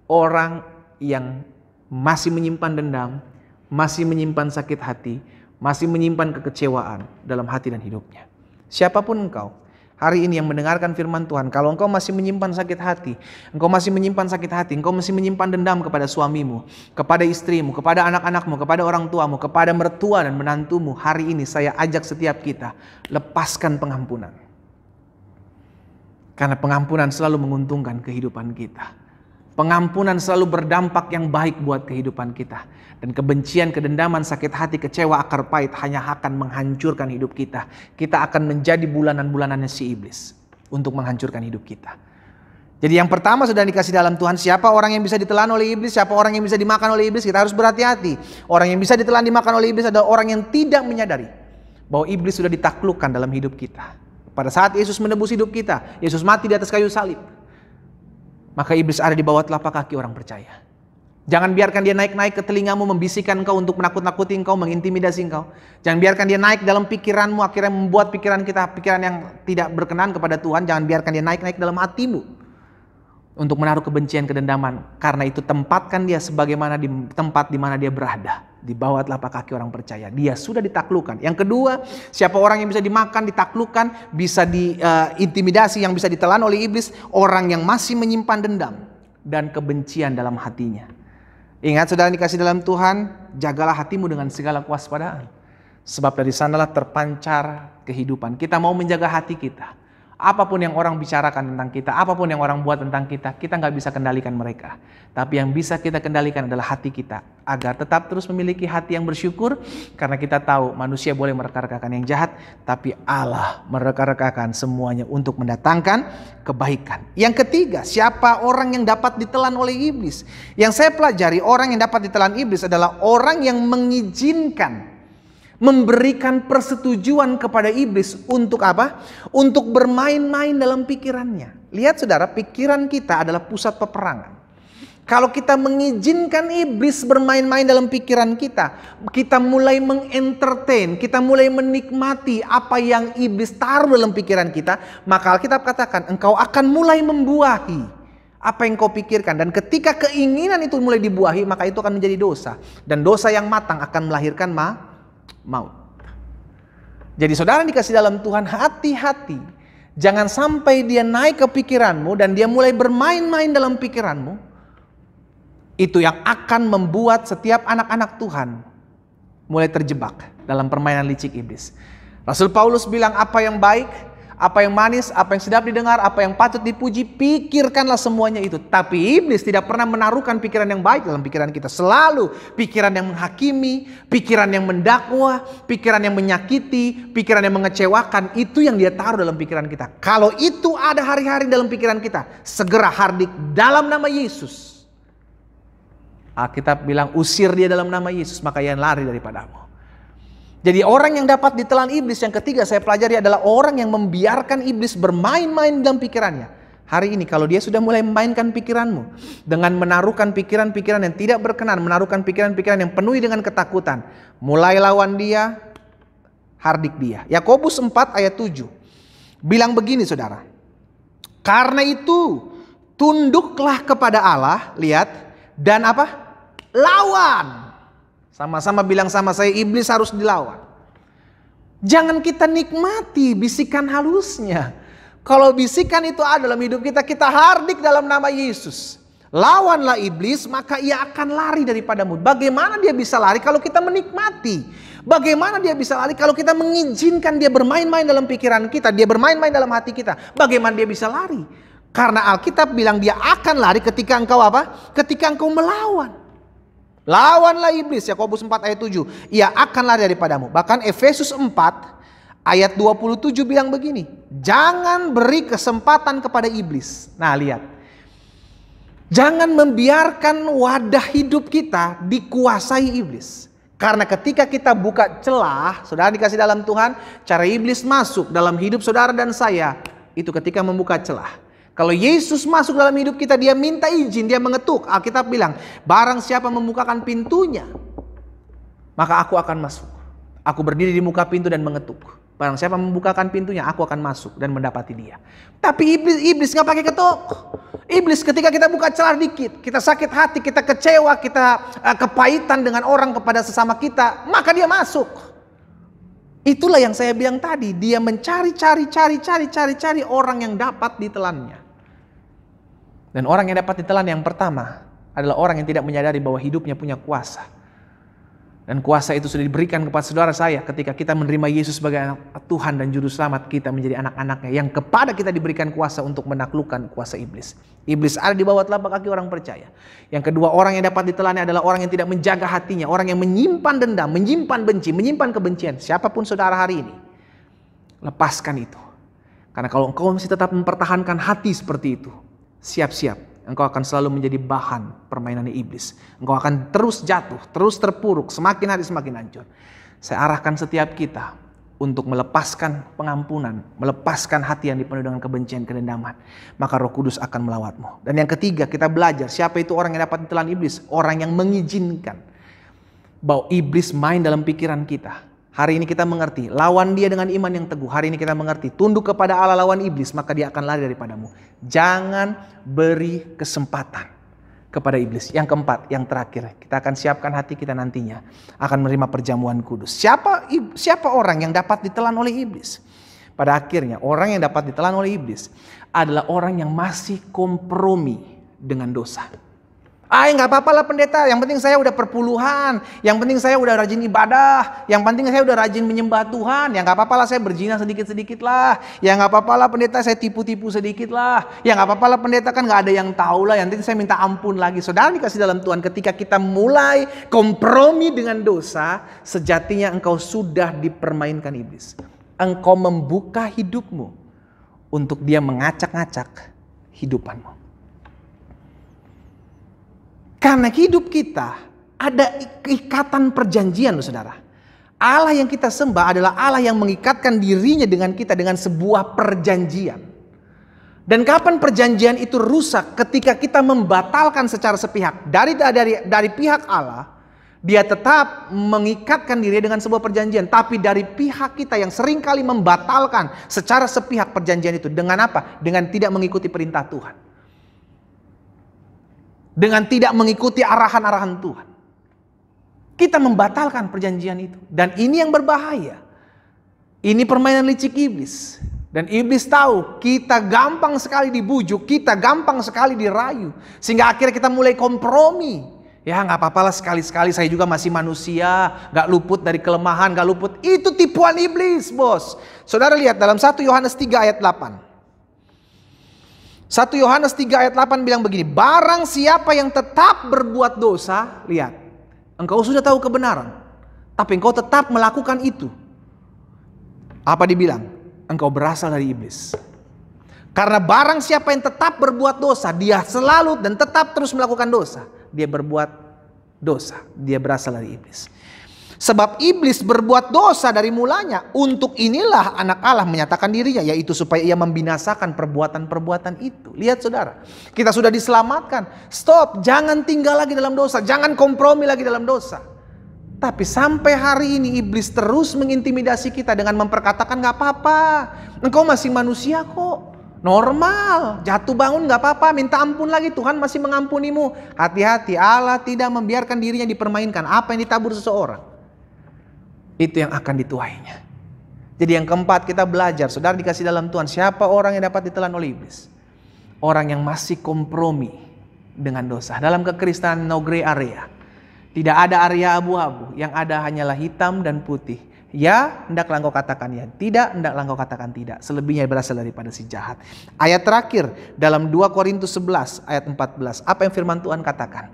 [SPEAKER 1] orang yang masih menyimpan dendam, masih menyimpan sakit hati, masih menyimpan kekecewaan dalam hati dan hidupnya. Siapapun engkau hari ini yang mendengarkan firman Tuhan, kalau engkau masih menyimpan sakit hati, engkau masih menyimpan sakit hati, engkau masih menyimpan dendam kepada suamimu, kepada istrimu, kepada anak-anakmu, kepada orang tuamu, kepada mertua dan menantumu, hari ini saya ajak setiap kita, lepaskan pengampunan. Karena pengampunan selalu menguntungkan kehidupan kita. Pengampunan selalu berdampak yang baik buat kehidupan kita. Dan kebencian, kedendaman, sakit hati, kecewa, akar pahit hanya akan menghancurkan hidup kita. Kita akan menjadi bulanan-bulanannya si iblis untuk menghancurkan hidup kita. Jadi yang pertama sudah dikasih dalam Tuhan, siapa orang yang bisa ditelan oleh iblis, siapa orang yang bisa dimakan oleh iblis, kita harus berhati-hati. Orang yang bisa ditelan dimakan oleh iblis adalah orang yang tidak menyadari bahwa iblis sudah ditaklukkan dalam hidup kita. Pada saat Yesus menebus hidup kita, Yesus mati di atas kayu salib, maka iblis ada di bawah telapak kaki orang percaya. Jangan biarkan dia naik-naik ke telingamu, membisikkan engkau untuk menakut-nakuti engkau, mengintimidasi engkau. Jangan biarkan dia naik dalam pikiranmu, akhirnya membuat pikiran kita pikiran yang tidak berkenan kepada Tuhan. Jangan biarkan dia naik-naik dalam hatimu untuk menaruh kebencian, kedendaman. Karena itu tempatkan dia sebagaimana di tempat di mana dia berada, di bawah telapak kaki orang percaya. Dia sudah ditaklukkan. Yang kedua, siapa orang yang bisa dimakan, ditaklukkan, bisa diintimidasi, yang bisa ditelan oleh iblis? Orang yang masih menyimpan dendam dan kebencian dalam hatinya. Ingat, saudara dikasih dalam Tuhan, jagalah hatimu dengan segala kewaspadaan. Sebab dari sanalah terpancar kehidupan. Kita mau menjaga hati kita. Apapun yang orang bicarakan tentang kita, apapun yang orang buat tentang kita, kita nggak bisa kendalikan mereka. Tapi yang bisa kita kendalikan adalah hati kita. Agar tetap terus memiliki hati yang bersyukur. Karena kita tahu manusia boleh mereka-rekakan yang jahat, tapi Allah mereka-rekakan semuanya untuk mendatangkan kebaikan. Yang ketiga, siapa orang yang dapat ditelan oleh iblis? Yang saya pelajari, orang yang dapat ditelan iblis adalah orang yang mengizinkan, memberikan persetujuan kepada iblis untuk apa? Untuk bermain-main dalam pikirannya. Lihat saudara, pikiran kita adalah pusat peperangan. Kalau kita mengizinkan iblis bermain-main dalam pikiran kita, kita mulai mengentertain, kita mulai menikmati apa yang iblis taruh dalam pikiran kita, maka Alkitab katakan engkau akan mulai membuahi apa yang kau pikirkan. Dan ketika keinginan itu mulai dibuahi, maka itu akan menjadi dosa. Dan dosa yang matang akan melahirkan maut. Jadi saudara dikasih dalam Tuhan, hati-hati. Jangan sampai dia naik ke pikiranmu dan dia mulai bermain-main dalam pikiranmu. Itu yang akan membuat setiap anak-anak Tuhan mulai terjebak dalam permainan licik iblis. Rasul Paulus bilang, apa yang baik, apa yang manis, apa yang sedap didengar, apa yang patut dipuji, pikirkanlah semuanya itu. Tapi iblis tidak pernah menaruhkan pikiran yang baik dalam pikiran kita. Selalu pikiran yang menghakimi, pikiran yang mendakwa, pikiran yang menyakiti, pikiran yang mengecewakan, itu yang dia taruh dalam pikiran kita. Kalau itu ada hari-hari dalam pikiran kita, segera hardik dalam nama Yesus. Alkitab bilang, usir dia dalam nama Yesus, maka ia lari daripadamu. Jadi orang yang dapat ditelan iblis yang ketiga saya pelajari adalah orang yang membiarkan iblis bermain-main dalam pikirannya. Hari ini kalau dia sudah mulai memainkan pikiranmu dengan menaruhkan pikiran-pikiran yang tidak berkenan, menaruhkan pikiran-pikiran yang penuhi dengan ketakutan, mulai lawan dia, hardik dia. Yakobus 4 ayat 7 bilang begini saudara, Karena itu, tunduklah kepada Allah, lihat, dan apa? Lawan. Sama-sama bilang sama saya, iblis harus dilawan. Jangan kita nikmati bisikan halusnya. Kalau bisikan itu ada dalam hidup kita, kita hardik dalam nama Yesus. Lawanlah iblis, maka ia akan lari daripadamu. Bagaimana dia bisa lari kalau kita menikmati? Bagaimana dia bisa lari kalau kita mengizinkan dia bermain-main dalam pikiran kita, dia bermain-main dalam hati kita? Bagaimana dia bisa lari? Karena Alkitab bilang dia akan lari ketika engkau apa? Ketika engkau melawan. Lawanlah iblis, Yakobus 4 ayat 7. Ia akan lari daripadamu. Bahkan Efesus 4 ayat 27 bilang begini. Jangan beri kesempatan kepada iblis. Nah lihat. Jangan membiarkan wadah hidup kita dikuasai iblis. Karena ketika kita buka celah, saudara dikasih dalam Tuhan, cara iblis masuk dalam hidup saudara dan saya, itu ketika membuka celah. Kalau Yesus masuk dalam hidup kita, dia minta izin, dia mengetuk. Alkitab bilang, barang siapa membukakan pintunya, maka aku akan masuk. Aku berdiri di muka pintu dan mengetuk. Barang siapa membukakan pintunya, aku akan masuk dan mendapati dia. Tapi iblis nggak pakai ketuk. Iblis ketika kita buka celah dikit, kita sakit hati, kita kecewa, kita kepahitan dengan orang kepada sesama kita, maka dia masuk. Itulah yang saya bilang tadi, dia mencari orang yang dapat ditelannya. Dan orang yang dapat ditelan yang pertama adalah orang yang tidak menyadari bahwa hidupnya punya kuasa. Dan kuasa itu sudah diberikan kepada saudara saya ketika kita menerima Yesus sebagai anak Tuhan dan Juru Selamat, kita menjadi anak-anaknya yang kepada kita diberikan kuasa untuk menaklukkan kuasa iblis. Iblis ada di bawah telapak kaki orang percaya. Yang kedua, orang yang dapat ditelannya adalah orang yang tidak menjaga hatinya, orang yang menyimpan dendam, menyimpan benci, menyimpan kebencian. Siapapun saudara hari ini, lepaskan itu. Karena kalau engkau masih tetap mempertahankan hati seperti itu, siap-siap, engkau akan selalu menjadi bahan permainan iblis. Engkau akan terus jatuh, terus terpuruk, semakin hari semakin hancur. Saya arahkan setiap kita untuk melepaskan pengampunan, melepaskan hati yang dipenuhi dengan kebencian, kedendaman. Maka Roh Kudus akan melawatmu. Dan yang ketiga, kita belajar siapa itu orang yang dapat ditelan iblis. Orang yang mengizinkan bahwa iblis main dalam pikiran kita. Hari ini kita mengerti, lawan dia dengan iman yang teguh. Hari ini kita mengerti, tunduk kepada Allah lawan iblis, maka dia akan lari daripadamu. Jangan beri kesempatan kepada iblis. Yang keempat, yang terakhir, kita akan siapkan hati kita nantinya akan menerima perjamuan kudus. Siapa orang yang dapat ditelan oleh iblis? Pada akhirnya, orang yang dapat ditelan oleh iblis adalah orang yang masih kompromi dengan dosa. Nggak apa-apa lah pendeta, yang penting saya udah perpuluhan, yang penting saya udah rajin ibadah, yang penting saya udah rajin menyembah Tuhan, yang nggak apa-apa lah saya berzina sedikit-sedikit lah, yang nggak apa-apa lah pendeta saya tipu-tipu sedikit lah, yang nggak apa-apa lah pendeta kan nggak ada yang tahu lah, yang penting saya minta ampun lagi. Saudara dikasih dalam Tuhan, ketika kita mulai kompromi dengan dosa, sejatinya engkau sudah dipermainkan iblis. Engkau membuka hidupmu untuk dia mengacak-ngacak hidupanmu. Karena hidup kita ada ikatan perjanjian, saudara. Allah yang kita sembah adalah Allah yang mengikatkan dirinya dengan kita dengan sebuah perjanjian. Dan kapan perjanjian itu rusak? Ketika kita membatalkan secara sepihak. Dari pihak Allah, dia tetap mengikatkan diri dengan sebuah perjanjian. Tapi dari pihak kita yang seringkali membatalkan secara sepihak perjanjian itu. Dengan apa? Dengan tidak mengikuti perintah Tuhan. Dengan tidak mengikuti arahan-arahan Tuhan. Kita membatalkan perjanjian itu. Dan ini yang berbahaya. Ini permainan licik iblis. Dan iblis tahu kita gampang sekali dibujuk, kita gampang sekali dirayu. Sehingga akhirnya kita mulai kompromi. Ya nggak apa-apa lah, sekali-sekali saya juga masih manusia. Nggak luput dari kelemahan, nggak luput. Itu tipuan iblis, bos. Saudara lihat dalam 1 Yohanes 3 ayat 8. 1 Yohanes 3 ayat 8 bilang begini, barang siapa yang tetap berbuat dosa, lihat, engkau sudah tahu kebenaran, tapi engkau tetap melakukan itu. Apa dibilang? Engkau berasal dari iblis. Karena barang siapa yang tetap berbuat dosa, dia selalu dan tetap terus melakukan dosa. Dia berbuat dosa, dia berasal dari iblis. Sebab iblis berbuat dosa dari mulanya. Untuk inilah anak Allah menyatakan dirinya, yaitu supaya ia membinasakan perbuatan-perbuatan itu. Lihat saudara, kita sudah diselamatkan. Stop, jangan tinggal lagi dalam dosa, jangan kompromi lagi dalam dosa. Tapi sampai hari ini iblis terus mengintimidasi kita dengan memperkatakan gak apa-apa, engkau masih manusia kok. Normal, jatuh bangun gak apa-apa, minta ampun lagi, Tuhan masih mengampunimu. Hati-hati, Allah tidak membiarkan dirinya dipermainkan. Apa yang ditabur seseorang, itu yang akan dituainya. Jadi yang keempat, kita belajar, saudara dikasih dalam Tuhan, siapa orang yang dapat ditelan oleh iblis? Orang yang masih kompromi dengan dosa. Dalam kekristenan no gray area. Tidak ada area abu-abu, yang ada hanyalah hitam dan putih. Ya, hendaklah engkau katakan ya. Tidak, hendaklah engkau katakan tidak. Selebihnya berasal daripada si jahat. Ayat terakhir dalam 2 Korintus 11 ayat 14. Apa yang firman Tuhan katakan?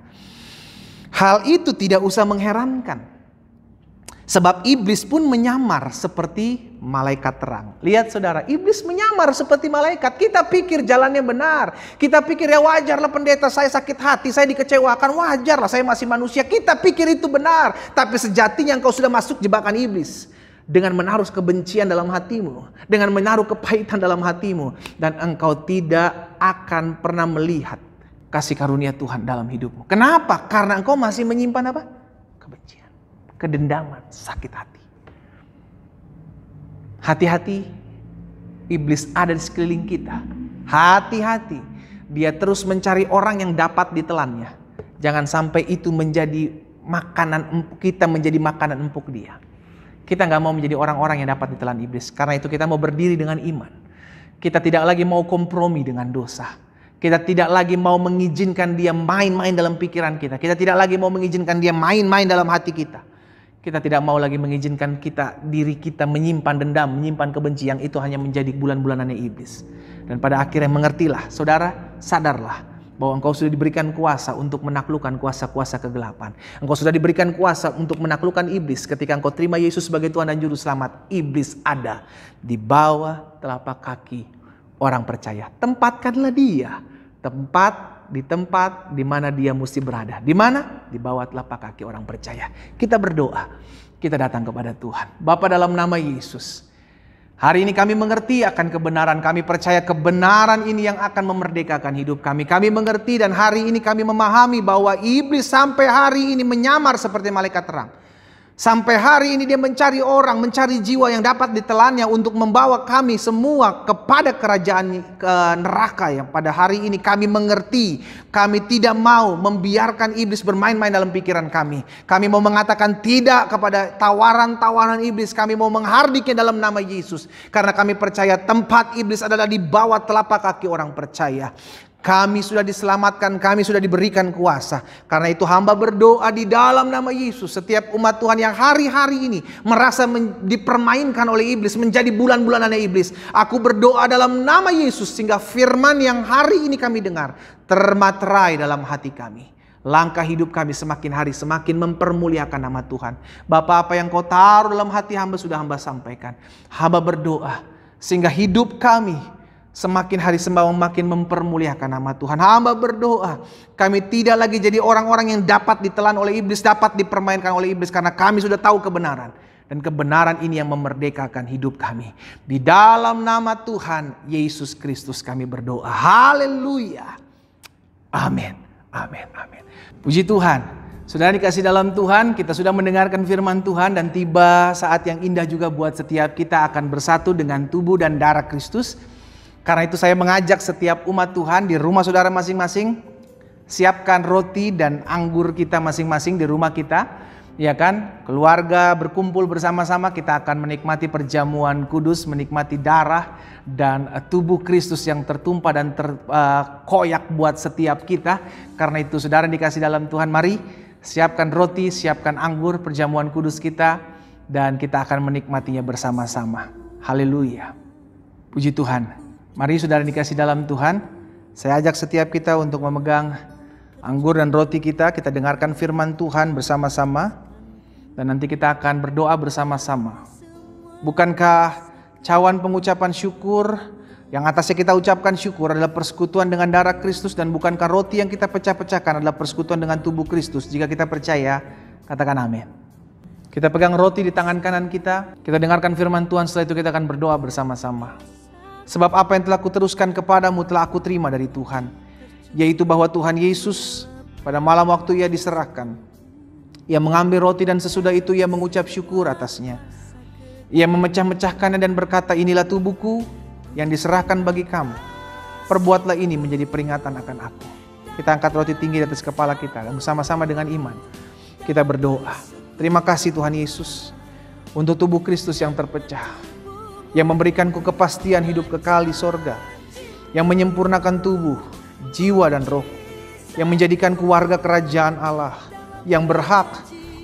[SPEAKER 1] Hal itu tidak usah mengherankan. Sebab iblis pun menyamar seperti malaikat terang. Lihat saudara, iblis menyamar seperti malaikat. Kita pikir jalannya benar. Kita pikir ya wajarlah pendeta, saya sakit hati, saya dikecewakan. Wajarlah, saya masih manusia. Kita pikir itu benar. Tapi sejatinya engkau sudah masuk jebakan iblis. Dengan menaruh kebencian dalam hatimu. Dengan menaruh kepahitan dalam hatimu. Dan engkau tidak akan pernah melihat kasih karunia Tuhan dalam hidupmu. Kenapa? Karena engkau masih menyimpan apa? Kebencian, kedendaman, sakit hati. Hati-hati, iblis ada di sekeliling kita. Hati-hati, dia terus mencari orang yang dapat ditelannya. Jangan sampai itu menjadi makanan kita, menjadi makanan empuk dia. Kita gak mau menjadi orang-orang yang dapat ditelan iblis. Karena itu kita mau berdiri dengan iman. Kita tidak lagi mau kompromi dengan dosa. Kita tidak lagi mau mengizinkan dia main-main dalam pikiran kita. Kita tidak lagi mau mengizinkan dia main-main dalam hati kita. Kita tidak mau lagi mengizinkan diri kita menyimpan dendam, menyimpan kebencian. Itu hanya menjadi bulan-bulanannya iblis. Dan pada akhirnya mengertilah, saudara, sadarlah bahwa engkau sudah diberikan kuasa untuk menaklukkan kuasa-kuasa kegelapan. Engkau sudah diberikan kuasa untuk menaklukkan iblis. Ketika engkau terima Yesus sebagai Tuhan dan Juru Selamat, iblis ada di bawah telapak kaki orang percaya. Tempatkanlah dia di tempat di mana dia mesti berada. Di mana? Di bawah telapak kaki orang percaya. Kita berdoa. Kita datang kepada Tuhan. Bapa, dalam nama Yesus, hari ini kami mengerti akan kebenaran. Kami percaya kebenaran ini yang akan memerdekakan hidup kami. Kami mengerti dan hari ini kami memahami bahwa iblis sampai hari ini menyamar seperti malaikat terang. Sampai hari ini dia mencari orang, mencari jiwa yang dapat ditelannya untuk membawa kami semua kepada kerajaan neraka. Yang pada hari ini kami mengerti, kami tidak mau membiarkan iblis bermain-main dalam pikiran kami. Kami mau mengatakan tidak kepada tawaran-tawaran iblis. Kami mau menghardiknya dalam nama Yesus. Karena kami percaya tempat iblis adalah di bawah telapak kaki orang percaya. Kami sudah diselamatkan, kami sudah diberikan kuasa. Karena itu hamba berdoa di dalam nama Yesus. Setiap umat Tuhan yang hari-hari ini merasa dipermainkan oleh iblis, menjadi bulan-bulanannya iblis. Aku berdoa dalam nama Yesus sehingga firman yang hari ini kami dengar termaterai dalam hati kami. Langkah hidup kami semakin hari semakin mempermuliakan nama Tuhan. Bapa, apa yang kau taruh dalam hati hamba sudah hamba sampaikan. Hamba berdoa sehingga hidup kami semakin hari semakin mempermuliakan nama Tuhan. Hamba berdoa kami tidak lagi jadi orang-orang yang dapat ditelan oleh iblis, dapat dipermainkan oleh iblis. Karena kami sudah tahu kebenaran. Dan kebenaran ini yang memerdekakan hidup kami. Di dalam nama Tuhan Yesus Kristus kami berdoa. Haleluya. Amin. Amin. Amin. Puji Tuhan. Saudara dikasih dalam Tuhan, kita sudah mendengarkan firman Tuhan. Dan tiba saat yang indah juga buat setiap kita akan bersatu dengan tubuh dan darah Kristus. Karena itu saya mengajak setiap umat Tuhan di rumah saudara masing-masing, siapkan roti dan anggur kita masing-masing di rumah kita, ya kan? Keluarga berkumpul bersama-sama, kita akan menikmati perjamuan kudus, menikmati darah dan tubuh Kristus yang tertumpah dan terkoyak buat setiap kita. Karena itu saudara dikasih dalam Tuhan, mari siapkan roti, siapkan anggur, perjamuan kudus kita, dan kita akan menikmatinya bersama-sama. Haleluya. Puji Tuhan. Mari saudara dikasih dalam Tuhan, saya ajak setiap kita untuk memegang anggur dan roti kita dengarkan firman Tuhan bersama-sama, dan nanti kita akan berdoa bersama-sama. Bukankah cawan pengucapan syukur yang atasnya kita ucapkan syukur adalah persekutuan dengan darah Kristus, dan bukankah roti yang kita pecah-pecahkan adalah persekutuan dengan tubuh Kristus? Jika kita percaya, katakan amin. Kita pegang roti di tangan kanan kita dengarkan firman Tuhan, setelah itu kita akan berdoa bersama-sama. Sebab apa yang telah kuteruskan kepadamu telah aku terima dari Tuhan, yaitu bahwa Tuhan Yesus pada malam waktu ia diserahkan, ia mengambil roti dan sesudah itu ia mengucap syukur atasnya. Ia memecah-mecahkannya dan berkata, inilah tubuhku yang diserahkan bagi kamu. Perbuatlah ini menjadi peringatan akan aku. Kita angkat roti tinggi di atas kepala kita dan bersama-sama dengan iman kita berdoa. Terima kasih Tuhan Yesus untuk tubuh Kristus yang terpecah, yang memberikanku kepastian hidup kekal di sorga, yang menyempurnakan tubuh, jiwa dan roh, yang menjadikanku warga kerajaan Allah, yang berhak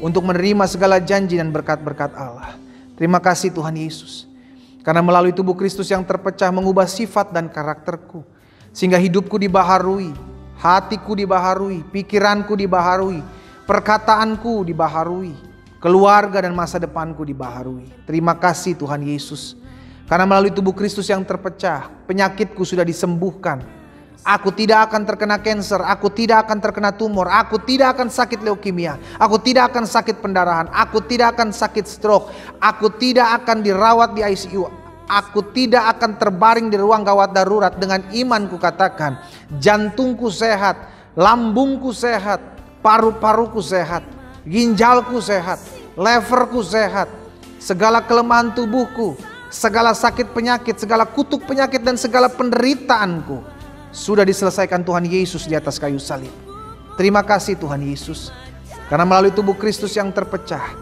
[SPEAKER 1] untuk menerima segala janji dan berkat-berkat Allah. Terima kasih Tuhan Yesus, karena melalui tubuh Kristus yang terpecah mengubah sifat dan karakterku, sehingga hidupku dibaharui, hatiku dibaharui, pikiranku dibaharui, perkataanku dibaharui, keluarga dan masa depanku dibaharui. Terima kasih Tuhan Yesus, karena melalui tubuh Kristus yang terpecah, penyakitku sudah disembuhkan. Aku tidak akan terkena kanker, aku tidak akan terkena tumor, aku tidak akan sakit leukemia, aku tidak akan sakit pendarahan, aku tidak akan sakit stroke, aku tidak akan dirawat di ICU, aku tidak akan terbaring di ruang gawat darurat. Dengan imanku katakan, jantungku sehat, lambungku sehat, paru-paruku sehat, ginjalku sehat, leverku sehat, segala kelemahan tubuhku, segala sakit penyakit, segala kutuk penyakit dan segala penderitaanku sudah diselesaikan Tuhan Yesus di atas kayu salib. Terima kasih Tuhan Yesus, karena melalui tubuh Kristus yang terpecah,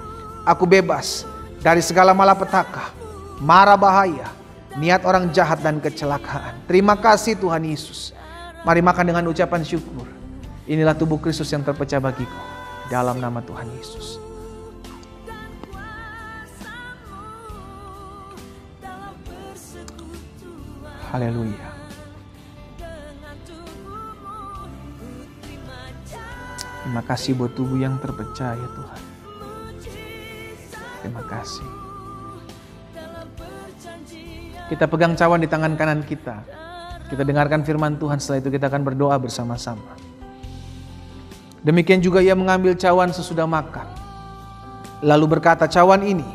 [SPEAKER 1] aku bebas dari segala malapetaka, mara bahaya, niat orang jahat dan kecelakaan. Terima kasih Tuhan Yesus. Mari makan dengan ucapan syukur. Inilah tubuh Kristus yang terpecah bagiku, dalam nama Tuhan Yesus. Haleluya. Terima kasih buat tubuh yang terpecah ya Tuhan. Terima kasih. Kita pegang cawan di tangan kanan kita. Kita dengarkan firman Tuhan, setelah itu kita akan berdoa bersama-sama. Demikian juga ia mengambil cawan sesudah makan, lalu berkata, cawan ini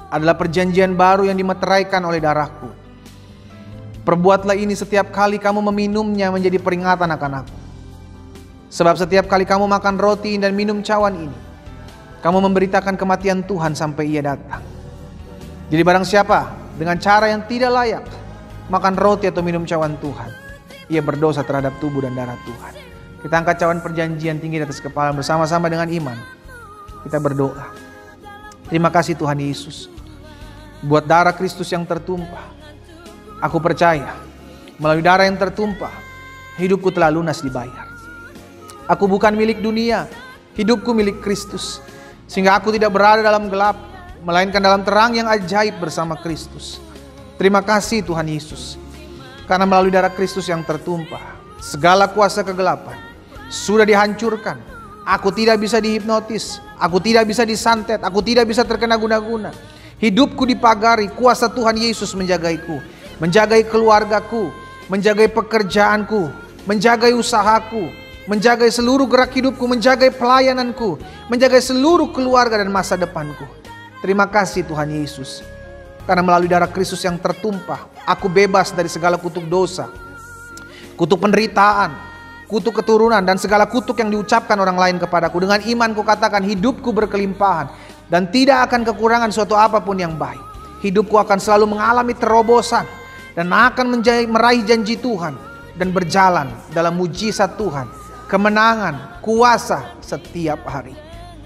[SPEAKER 1] adalah perjanjian baru yang dimeteraikan oleh darahku. Perbuatlah ini setiap kali kamu meminumnya menjadi peringatan akan aku. Sebab setiap kali kamu makan roti dan minum cawan ini, kamu memberitakan kematian Tuhan sampai ia datang. Jadi barang siapa dengan cara yang tidak layak makan roti atau minum cawan Tuhan, ia berdosa terhadap tubuh dan darah Tuhan. Kita angkat cawan perjanjian tinggi di atas kepala bersama-sama dengan iman. Kita berdoa. Terima kasih Tuhan Yesus buat darah Kristus yang tertumpah. Aku percaya melalui darah yang tertumpah, hidupku telah lunas dibayar. Aku bukan milik dunia, hidupku milik Kristus. Sehingga aku tidak berada dalam gelap, melainkan dalam terang yang ajaib bersama Kristus. Terima kasih Tuhan Yesus, karena melalui darah Kristus yang tertumpah, segala kuasa kegelapan sudah dihancurkan. Aku tidak bisa dihipnotis, aku tidak bisa disantet, aku tidak bisa terkena guna-guna. Hidupku dipagari, kuasa Tuhan Yesus menjagaiku, menjagai keluargaku, menjagai pekerjaanku, menjagai usahaku, menjagai seluruh gerak hidupku, menjagai pelayananku, menjagai seluruh keluarga dan masa depanku. Terima kasih Tuhan Yesus, karena melalui darah Kristus yang tertumpah, aku bebas dari segala kutuk dosa, kutuk penderitaan, kutuk keturunan, dan segala kutuk yang diucapkan orang lain kepadaku. Dengan iman ku katakan, hidupku berkelimpahan dan tidak akan kekurangan suatu apapun yang baik. Hidupku akan selalu mengalami terobosan dan akan meraih janji Tuhan dan berjalan dalam mujizat Tuhan, kemenangan, kuasa setiap hari.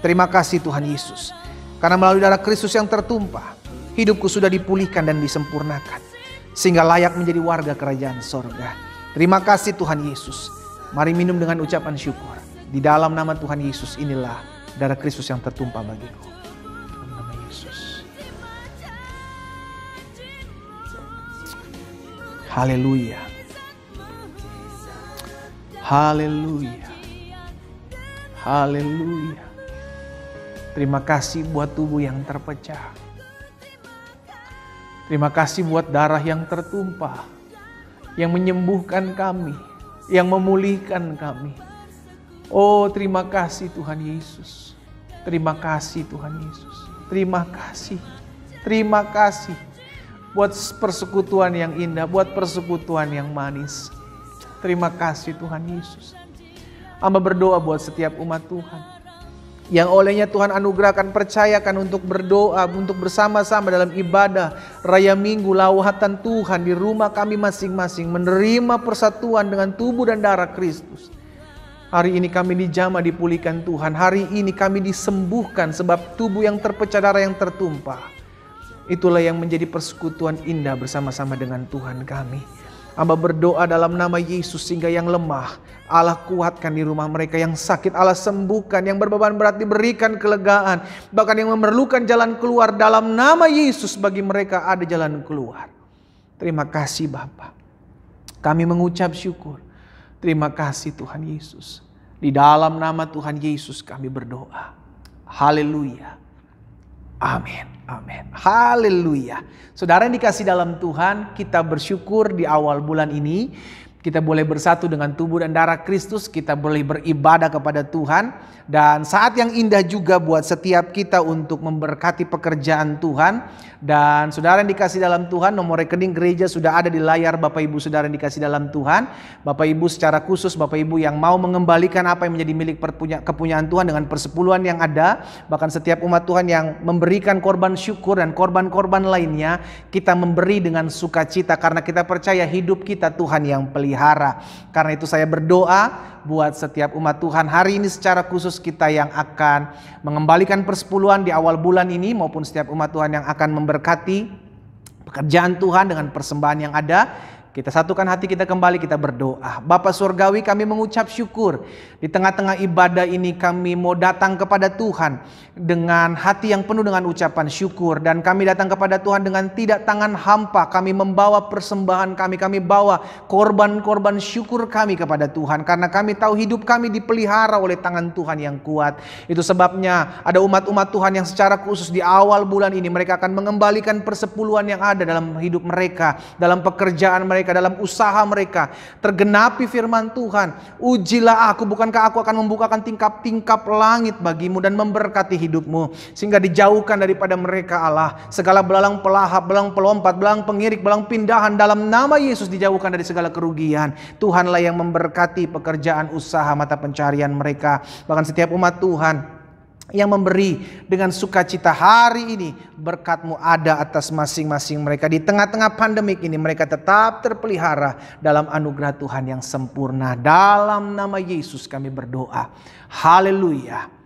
[SPEAKER 1] Terima kasih Tuhan Yesus, karena melalui darah Kristus yang tertumpah, hidupku sudah dipulihkan dan disempurnakan, sehingga layak menjadi warga kerajaan sorga. Terima kasih Tuhan Yesus. Mari minum dengan ucapan syukur. Di dalam nama Tuhan Yesus, inilah darah Kristus yang tertumpah bagiku. Dalam nama Yesus. Haleluya. Haleluya. Haleluya. Terima kasih buat tubuh yang terpecah. Terima kasih buat darah yang tertumpah, yang menyembuhkan kami, yang memulihkan kami. Oh, terima kasih Tuhan Yesus. Terima kasih Tuhan Yesus. Terima kasih. Terima kasih buat persekutuan yang indah, buat persekutuan yang manis. Terima kasih Tuhan Yesus. Hamba berdoa buat setiap umat Tuhan yang olehnya Tuhan anugerahkan, percayakan untuk berdoa, untuk bersama-sama dalam ibadah Raya Minggu lawatan Tuhan di rumah kami masing-masing, menerima persatuan dengan tubuh dan darah Kristus. Hari ini kami dijamah, dipulihkan Tuhan. Hari ini kami disembuhkan sebab tubuh yang terpecah, darah yang tertumpah. Itulah yang menjadi persekutuan indah bersama-sama dengan Tuhan kami. Hamba berdoa dalam nama Yesus sehingga yang lemah Allah kuatkan di rumah mereka, yang sakit Allah sembuhkan, yang berbeban berat diberikan kelegaan, bahkan yang memerlukan jalan keluar dalam nama Yesus bagi mereka ada jalan keluar. Terima kasih Bapa. Kami mengucap syukur. Terima kasih Tuhan Yesus. Di dalam nama Tuhan Yesus kami berdoa. Haleluya. Amin. Amin. Haleluya. Saudara yang dikasih dalam Tuhan, kita bersyukur di awal bulan ini kita boleh bersatu dengan tubuh dan darah Kristus, kita boleh beribadah kepada Tuhan, dan saat yang indah juga buat setiap kita untuk memberkati pekerjaan Tuhan. Dan saudara yang dikasih dalam Tuhan, nomor rekening gereja sudah ada di layar Bapak Ibu saudara yang dikasih dalam Tuhan. Bapak Ibu secara khusus, Bapak Ibu yang mau mengembalikan apa yang menjadi milik kepunyaan Tuhan dengan persepuluhan yang ada, bahkan setiap umat Tuhan yang memberikan korban syukur dan korban-korban lainnya, kita memberi dengan sukacita karena kita percaya hidup kita Tuhan yang pelihara. Karena itu saya berdoa buat setiap umat Tuhan hari ini secara khusus, kita yang akan mengembalikan persepuluhan di awal bulan ini, maupun setiap umat Tuhan yang akan memberkati pekerjaan Tuhan dengan persembahan yang ada. Kita satukan hati kita kembali, kita berdoa. Bapa Surgawi, kami mengucap syukur. Di tengah-tengah ibadah ini kami mau datang kepada Tuhan dengan hati yang penuh dengan ucapan syukur. Dan kami datang kepada Tuhan dengan tidak tangan hampa. Kami membawa persembahan kami bawa korban-korban syukur kami kepada Tuhan. Karena kami tahu hidup kami dipelihara oleh tangan Tuhan yang kuat. Itu sebabnya ada umat-umat Tuhan yang secara khusus di awal bulan ini mereka akan mengembalikan persepuluhan yang ada dalam hidup mereka, dalam pekerjaan mereka, dalam usaha mereka. Tergenapi firman Tuhan, ujilah aku, bukankah aku akan membukakan tingkap-tingkap langit bagimu dan memberkati hidupmu, sehingga dijauhkan daripada mereka Allah segala belalang pelahap, belalang pelompat, belalang pengirik, belalang pindahan. Dalam nama Yesus dijauhkan dari segala kerugian. Tuhanlah yang memberkati pekerjaan usaha mata pencarian mereka. Bahkan setiap umat Tuhan yang memberi dengan sukacita hari ini, berkat-Mu ada atas masing-masing mereka. Di tengah-tengah pandemik ini mereka tetap terpelihara dalam anugerah Tuhan yang sempurna. Dalam nama Yesus kami berdoa. Haleluya.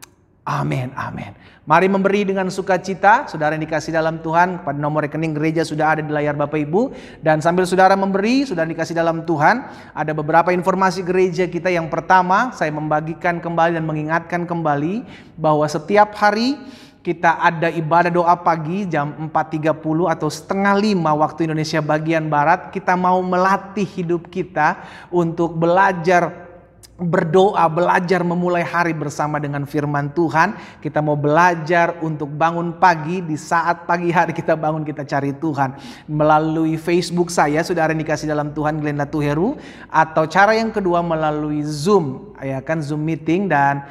[SPEAKER 1] Amin, amin. Mari memberi dengan sukacita. Saudara yang dikasih dalam Tuhan, pada nomor rekening gereja sudah ada di layar Bapak Ibu. Dan sambil saudara memberi, saudara dikasih dalam Tuhan, ada beberapa informasi gereja kita. Yang pertama, saya membagikan kembali dan mengingatkan kembali bahwa setiap hari kita ada ibadah doa pagi jam 4.30 atau setengah 5 waktu Indonesia bagian Barat. Kita mau melatih hidup kita untuk belajar berdoa, belajar memulai hari bersama dengan firman Tuhan. Kita mau belajar untuk bangun pagi. Di saat pagi hari kita bangun, kita cari Tuhan melalui Facebook saya, saudara yang dikasih dalam Tuhan, Glenn Latuheru. Atau cara yang kedua melalui Zoom, ya kan, Zoom meeting. Dan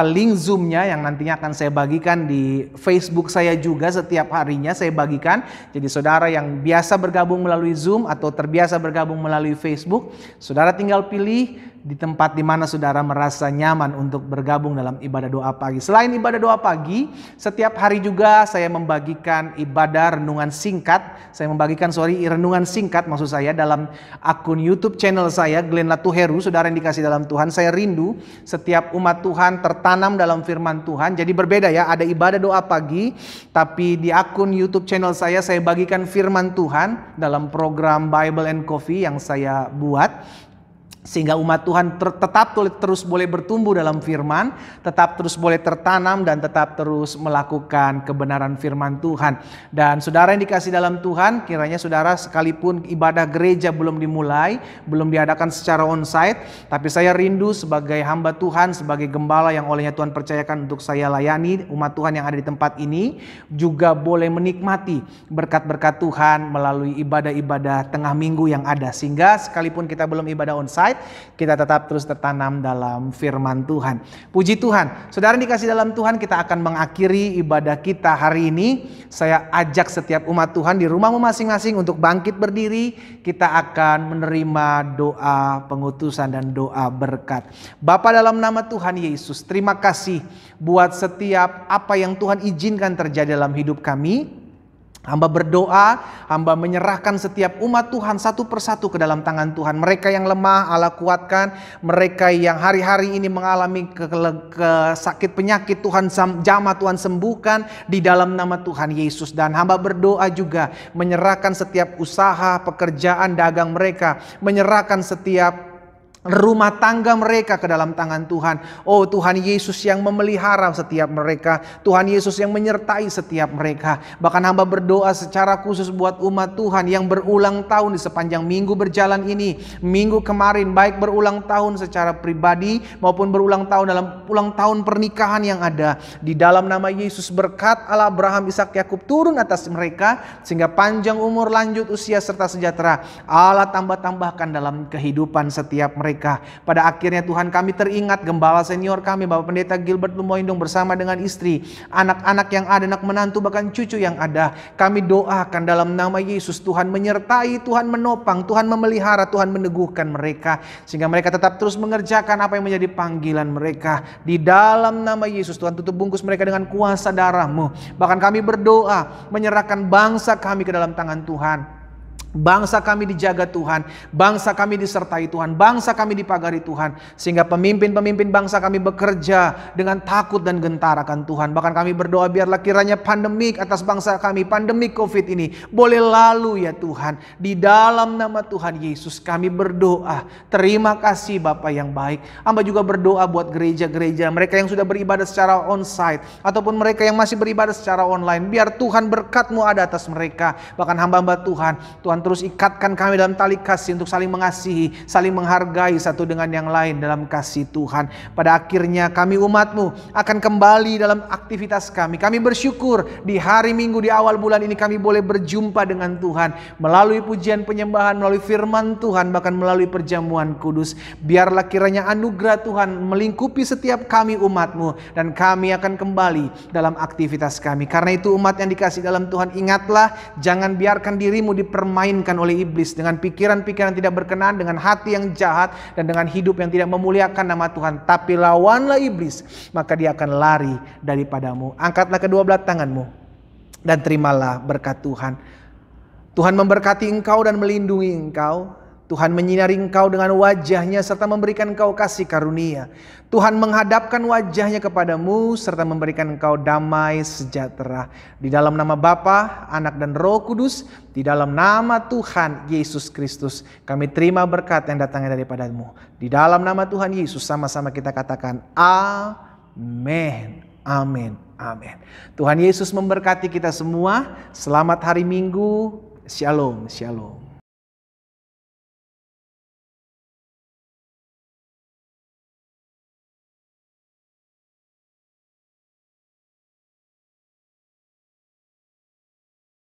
[SPEAKER 1] link Zoom-nya yang nantinya akan saya bagikan di Facebook saya juga setiap harinya saya bagikan. Jadi saudara yang biasa bergabung melalui Zoom atau terbiasa bergabung melalui Facebook, saudara tinggal pilih di tempat di mana saudara merasa nyaman untuk bergabung dalam ibadah doa pagi. Selain ibadah doa pagi, setiap hari juga saya membagikan ibadah renungan singkat. Renungan singkat maksud saya dalam akun YouTube channel saya, Glenn Latuheru. Saudara yang dikasih dalam Tuhan, saya rindu setiap umat Tuhan tertanam dalam firman Tuhan. Jadi berbeda ya, ada ibadah doa pagi, tapi di akun YouTube channel saya bagikan firman Tuhan dalam program Bible and Coffee yang saya buat. Sehingga umat Tuhan tetap terus boleh bertumbuh dalam firman, tetap terus boleh tertanam, dan tetap terus melakukan kebenaran firman Tuhan. Dan saudara yang dikasih dalam Tuhan, kiranya saudara sekalipun ibadah gereja belum dimulai, belum diadakan secara onsite, tapi saya rindu sebagai hamba Tuhan, sebagai gembala yang olehnya Tuhan percayakan untuk saya layani umat Tuhan yang ada di tempat ini, juga boleh menikmati berkat-berkat Tuhan melalui ibadah-ibadah tengah minggu yang ada. Sehingga sekalipun kita belum ibadah onsite, onsite, kita tetap terus tertanam dalam firman Tuhan. Puji Tuhan, saudara dikasih dalam Tuhan, kita akan mengakhiri ibadah kita hari ini. Saya ajak setiap umat Tuhan di rumahmu masing-masing untuk bangkit berdiri. Kita akan menerima doa pengutusan dan doa berkat. Bapa, dalam nama Tuhan Yesus, terima kasih buat setiap apa yang Tuhan izinkan terjadi dalam hidup kami. Hamba berdoa, hamba menyerahkan setiap umat Tuhan satu persatu ke dalam tangan Tuhan. Mereka yang lemah, Allah kuatkan. Mereka yang hari-hari ini mengalami sakit penyakit, Tuhan jamah, Tuhan sembuhkan di dalam nama Tuhan Yesus. Dan hamba berdoa juga menyerahkan setiap usaha, pekerjaan, dagang mereka. Menyerahkan setiap rumah tangga mereka ke dalam tangan Tuhan. Oh Tuhan Yesus yang memelihara setiap mereka. Tuhan Yesus yang menyertai setiap mereka. Bahkan hamba berdoa secara khusus buat umat Tuhan yang berulang tahun di sepanjang minggu berjalan ini. Minggu kemarin baik berulang tahun secara pribadi maupun berulang tahun dalam ulang tahun pernikahan yang ada. Di dalam nama Yesus, berkat Allah Abraham, Ishak, Yakub turun atas mereka sehingga panjang umur, lanjut usia serta sejahtera Allah tambah-tambahkan dalam kehidupan setiap mereka. Pada akhirnya Tuhan, kami teringat gembala senior kami, Bapak Pendeta Gilbert Lumoindong bersama dengan istri, anak-anak yang ada, anak menantu, bahkan cucu yang ada. Kami doakan dalam nama Yesus, Tuhan menyertai, Tuhan menopang, Tuhan memelihara, Tuhan meneguhkan mereka sehingga mereka tetap terus mengerjakan apa yang menjadi panggilan mereka. Di dalam nama Yesus, Tuhan tutup bungkus mereka dengan kuasa darah-Mu. Bahkan kami berdoa menyerahkan bangsa kami ke dalam tangan Tuhan. Bangsa kami dijaga Tuhan, bangsa kami disertai Tuhan, bangsa kami dipagari Tuhan, sehingga pemimpin-pemimpin bangsa kami bekerja dengan takut dan gentar akan Tuhan. Bahkan kami berdoa biarlah kiranya pandemik atas bangsa kami, pandemik COVID ini boleh lalu ya Tuhan. Di dalam nama Tuhan Yesus kami berdoa. Terima kasih Bapa yang baik. Hamba juga berdoa buat gereja-gereja, mereka yang sudah beribadah secara onsite ataupun mereka yang masih beribadah secara online. Biar Tuhan berkat-Mu ada atas mereka. Bahkan hamba-hamba Tuhan terus ikatkan kami dalam tali kasih untuk saling mengasihi, saling menghargai satu dengan yang lain dalam kasih Tuhan. Pada akhirnya kami umat-Mu akan kembali dalam aktivitas kami. Kami bersyukur di hari Minggu di awal bulan ini kami boleh berjumpa dengan Tuhan melalui pujian penyembahan, melalui firman Tuhan, bahkan melalui perjamuan kudus. Biarlah kiranya anugerah Tuhan melingkupi setiap kami umat-Mu dan kami akan kembali dalam aktivitas kami. Karena itu umat yang dikasih dalam Tuhan, ingatlah, jangan biarkan dirimu dipermainkan oleh iblis dengan pikiran-pikiran tidak berkenan, dengan hati yang jahat, dan dengan hidup yang tidak memuliakan nama Tuhan. Tapi lawanlah iblis, maka dia akan lari daripadamu. Angkatlah kedua belah tanganmu dan terimalah berkat Tuhan. Tuhan memberkati engkau dan melindungi engkau. Tuhan menyinari engkau dengan wajahnya serta memberikan engkau kasih karunia. Tuhan menghadapkan wajahnya kepadamu serta memberikan engkau damai sejahtera. Di dalam nama Bapa, Anak dan Roh Kudus, di dalam nama Tuhan Yesus Kristus, kami terima berkat yang datangnya daripada-Mu. Di dalam nama Tuhan Yesus sama-sama kita katakan amin. Amin. Amin. Tuhan Yesus memberkati kita semua. Selamat hari Minggu. Shalom. Shalom.